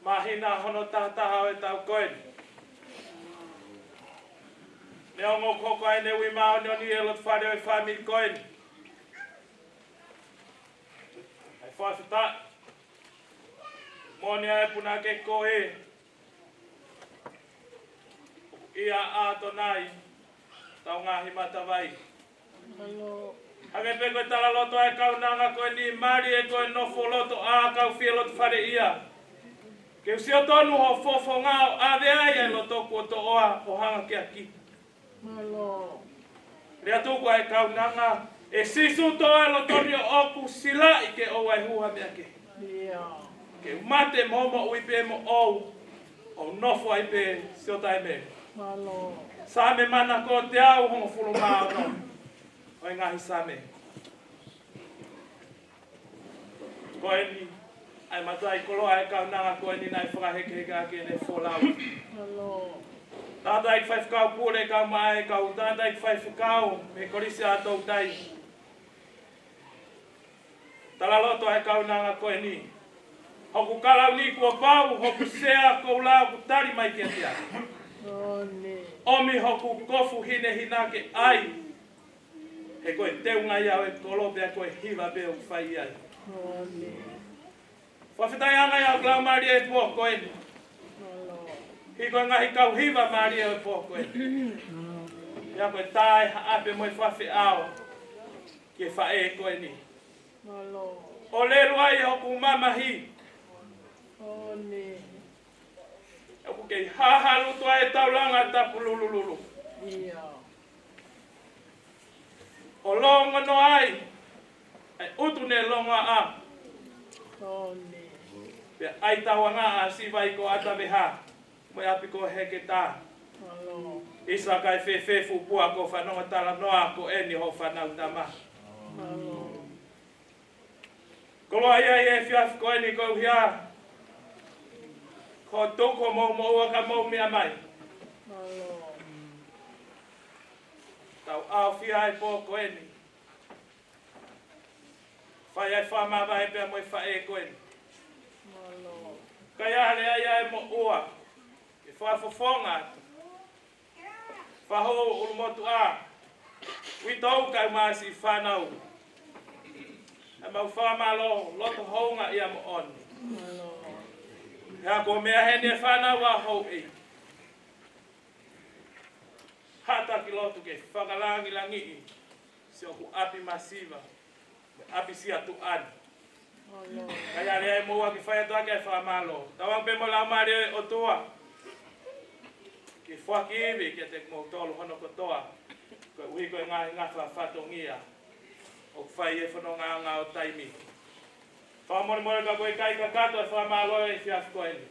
Mahina hono tahataha o e tau koe. Ne ongo koko ai ne ui mao ne oni e lot whare o e whamil koe. Ai whawhita. Moni ai puna ke koe. Ia ato nai. Tau ngahi matawai. Hage pe koe tala loto ai kau nanga koe ni mari e koe nofo loto a kau fia loto whare ia. Ke usio tonu ho fofo ngao ave ai e loto kua to oa o hanga kia ki. Rea tuku ai kau nanga e sisu to e loto ni o oku sila i ke o ai huha mea ke. Ke mate momo uipe mo ou o nofo ai pe sio tai me. Same mana ko te au hongo fulu mao no. Oi ngahi same. Koe ni ai matai koloa e kau nanga koe ni nai whakaheke heke ake ne wholau. Tata ik whai whakau pūre kau mai kau tata ik whai whakau me korisi atou tai. Tala loto ai kau nanga koe ni. Hoku kalau ni kua pau, hoku sea kou lau ku tari mai kia tia. Omi hoku kofu hine hinake ai. He koe teunga iau e kolopea koe hiva beo whai ai. Whawhitai anga iau klau maari e pua koe ni. Hi koe ngahi kau hiva maari e pua koe ni. Ia koe tae haape moi whawhi ao. Ke whae koe ni. O leru ai hoku mamahi. Aku kei hahalu tua e taulanga tapu lulululu. O longa no ai. Ai utu ne longa a. Pea ai tawanga a si vai ko atabeha. Moi api ko heke tā. Isa kai whewhefu pua ko whanonga tala noa ko eni ho whanau tama. Koloa ia e whiaf ko eni ko hia. Ko toko mo ua ka mo mea mai. Tau au whia e pō ko eni. Whai ai whamava e pia moi whae ko eni. Kai ahale ai ai mo ua. E whafofonga atu. Whaho ulu motu a. Uitou kai masi whanau. E mau whamalo, loto hounga ia mo on. Hea ko mea hene whanau a hou e. Hata ki lotu ke whakalangi langi i. Se oku api masiva. Api si atu ani. Kaya rea e moua ki whai atua ke whamalo. Tawang pe mo lau maari o toa. Ki whaki iwi ke te mo tolu hono kotoa. Ko ui ko ngā whatongia. O whai e whanonga ngā o taimi. Whamore ka koe kai ka kato e whamalo e whiaf koe ni.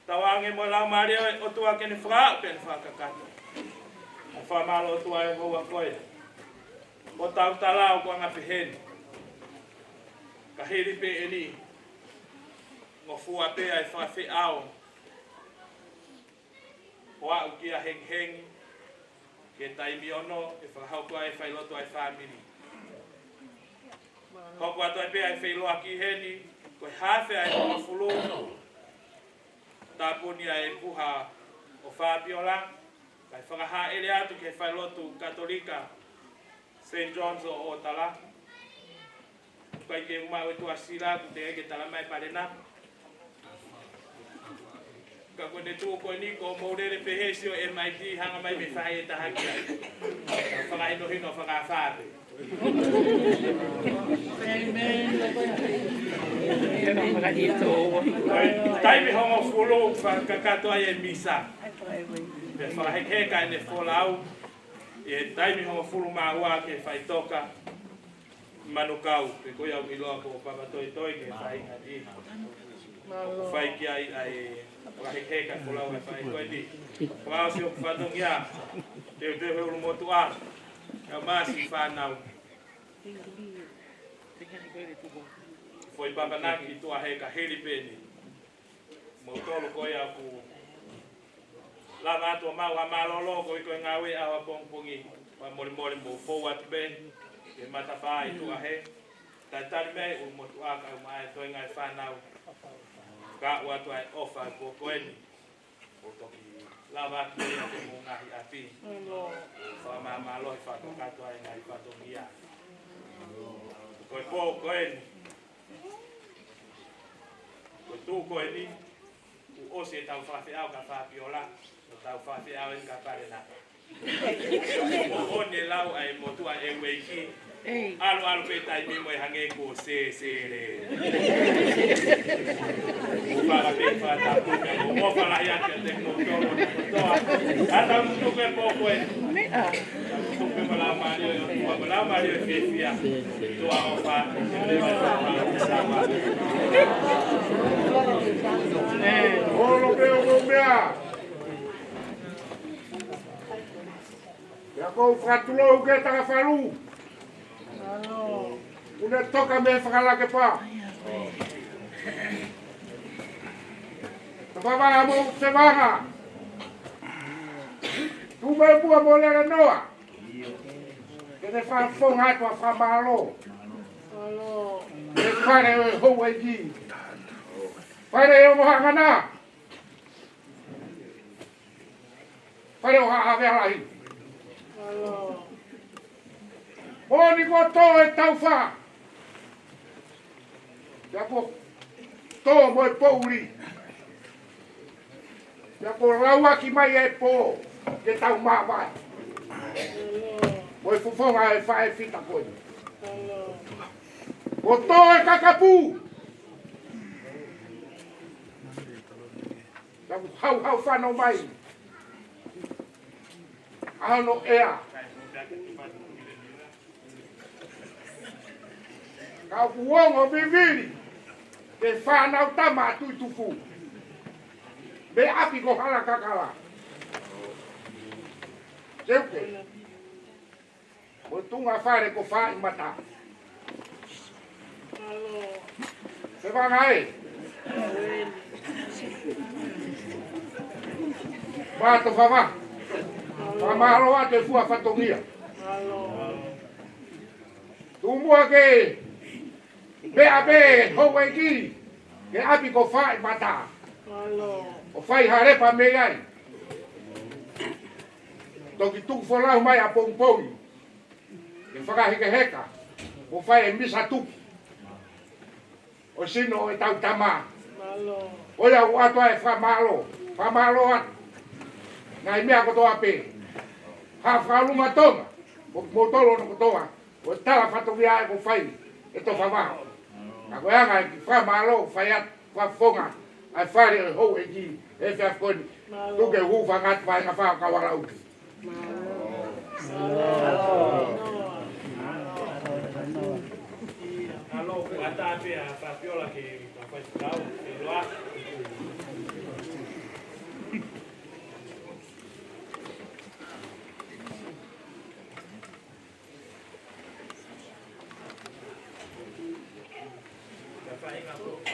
Tawang e mo lau maari o toa ke ni whakao ke ni whakakato. Whamalo o toa e hoa koe. O tau talao ko ngā piheni. Ka heri pe e ni. Ngo fua pea e whawhi ao. O au kia heng hengi. Ke taimi ono e whahautua e whailoto ai whamiri. Hoko ato e pea e whailoa ki heni. Koe hawhi ai hoa fulu. Tāpuni ai e puha o whapiola. Kai whakaha ele atu ke whailotu katolika. St. John's o Otala. Kai ke umau e tua sila ku te eke tala mai parena. Ka kone tuo koe ni ko maurere pehesi o MIT hanga mai me whae e tahaki ai. Whaka ino hino whaka whape. Taimi hongo fulu whakakato ai e misa. Me whakaheka e ne wholau. E taimi hongo fulu maua ke whaitoka. Manukau, ke koe au iloa ko papatoi toi ke whai hati. O whai ki ai whakaheka wholau e whai koe di. Whao si o whatongia. Teo te heuru motu a. Kau masi whanau. Foi papanaki i tua heka heri peni. Mo tolu koe au ku. Lava atua mau ha malolo koe koe ngawe awa pongpongi. Wa mori mo fou atu ben. Ke mata whae tu ahe. Tai tari mei u motu aka u mai toi ngai whanau. Ka ua tu ai ofa ko koeni. O toki lava atu mei ake mo ngahi api. Wha maa lohi whakakato ai ngai whatongia. Koe po koeni. Koe tu koeni. U osi e tau whawhi au ka whapiola. O tau whawhi au en ka parena. O one lau ai motua e weiki. Alu pe tai mi moi hange ko se re. O para pe fa ta ku me o para ya ke te no toro toa. Ata mu pe poco e. Tu pe mala mario o mala mario ke fia. Toa o fa. O lo veo mea. Ya ko fratulo ke ta falu. Una toca me whakala ke pā. Tawawara mo te wanga. Tu mai bua mo lera noa. Kene whawhonga atua whamalo. E whare o hou e ki. Whare o moha ngana. Whare o haa wehalahi. Oni ko tō e tau wha. Ia ko tō mo e pouri. Ia ko rauaki mai e pō. Ke tau mawai. Mo e fufonga e wha e fita koe. Ko tō e kakapu. Ia ko hau whanau mai. Ano ea. Kau kuongo viviri. Ke whanau tama tui tufu. Me api ko hala kakala. Seuke. Mo tunga whare ko whai mata. Se wangai. Bato whawa. Whamaloa te fua whatongia. Tumua ke be ho e ki. Ke api ko whai mata. O whai harepa me ai. Toki tuku whalau mai a pongpongi. Le whakahika heka. O whai e misa tuki. O sino e tau tama. O ia o atua e whamalo. Whamalo atu. Ngai mea kotoa pe. Ha whalunga tonga. O motolo no kotoa. O tala whatokia e ko whai. E to whamaho. A koe anga e ki whamalo whai atu. Whafonga. Ai whare e hou e ki. E whiafkoni. Tuke hu whangatu vai ngā whakawara uki. Alo, ata pe a papiola que a faz tal, e lá. Já faz na boca.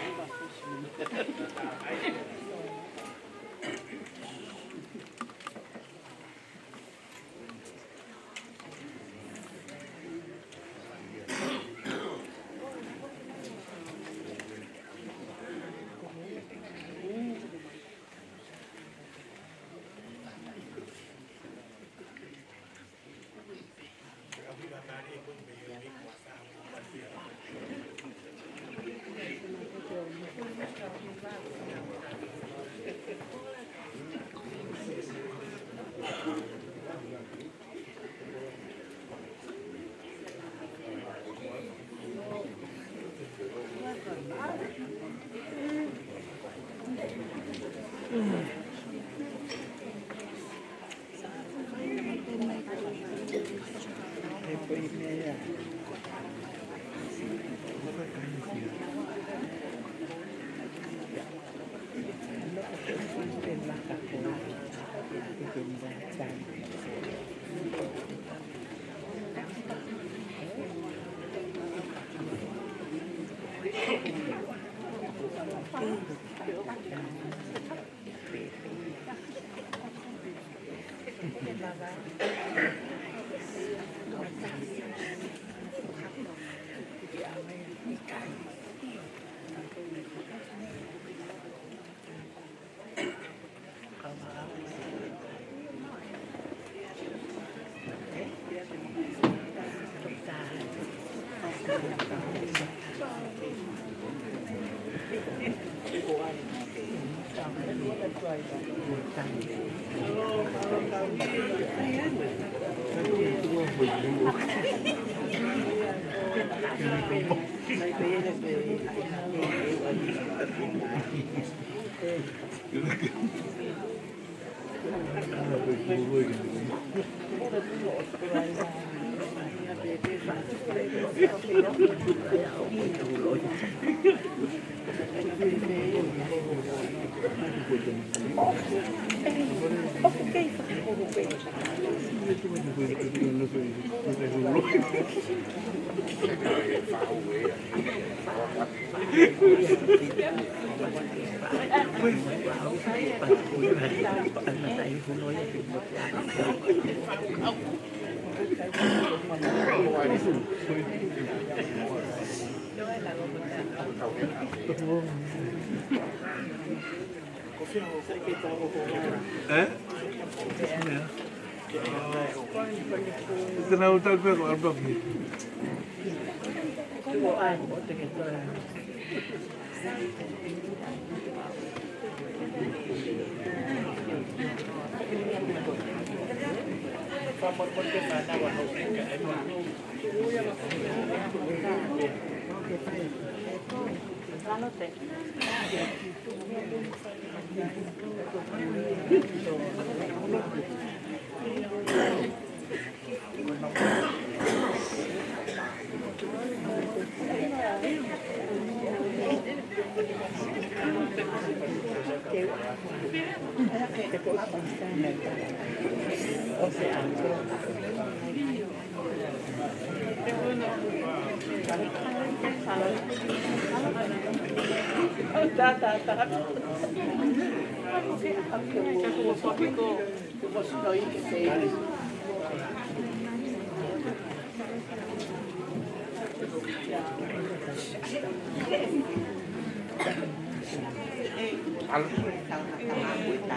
Tenau tal pero al blog.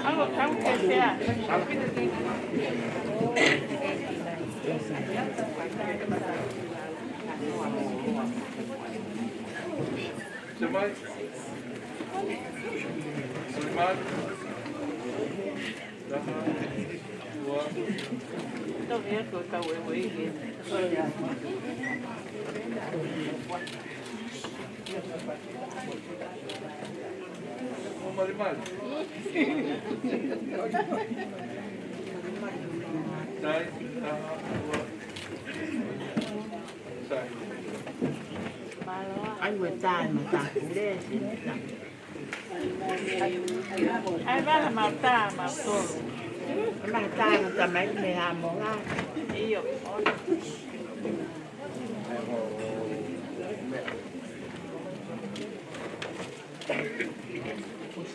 Algo que sea. Semai. Sulaiman. Daha. Dua. Don't have to go away again. Marimal. Sai. Daha. Dua. Sai. Anh vừa tàn mà tàn cũng đen. Ai ba là màu ta màu tô. Màu ta mà tầm mấy người làm món ăn. Ý dụ.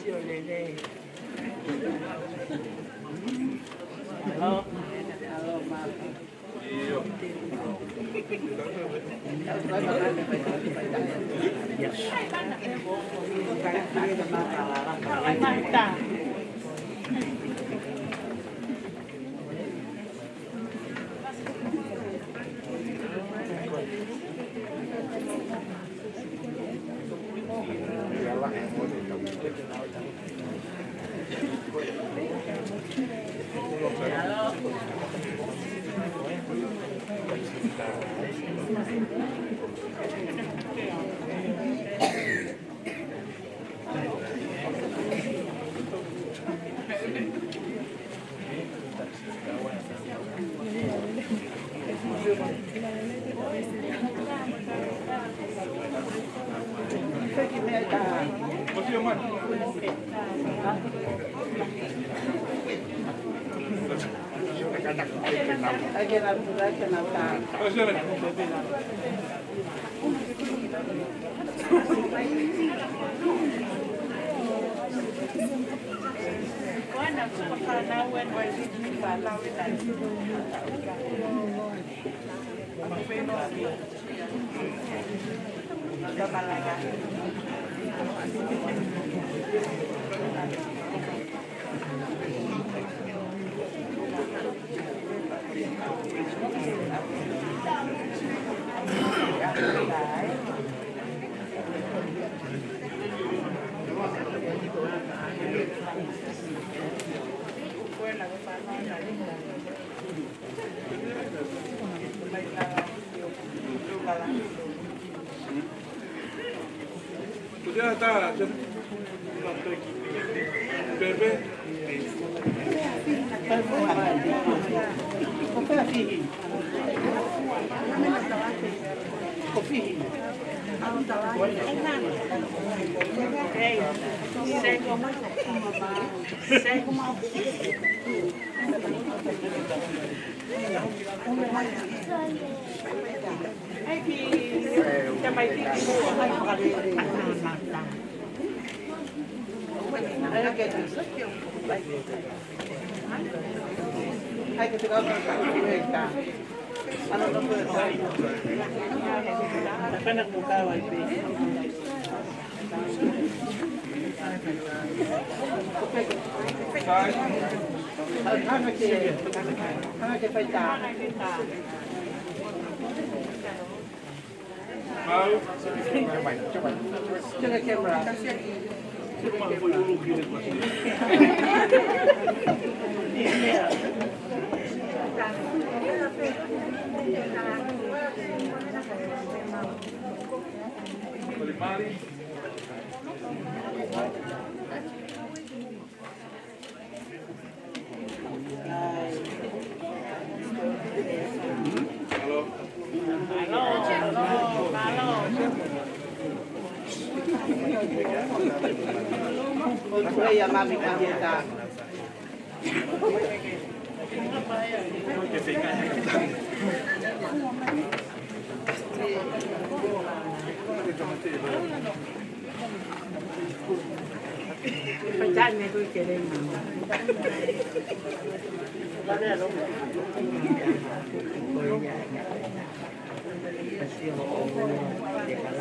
Siêu lên đây. Hello. Hello, ma. Iyo. Sudah tak? Bebe. Hay thì cho mày đi mua hay hoặc là hay cái đó người ta ano nó vừa rồi cái này cũng cao vậy hai cái phải trả Mau. Jangan kamera. Cuma boleh dulu gini. Boleh mari. Halo. Saya mami kita. Pencet ni tu kirim. Ada loh. Terima kasih.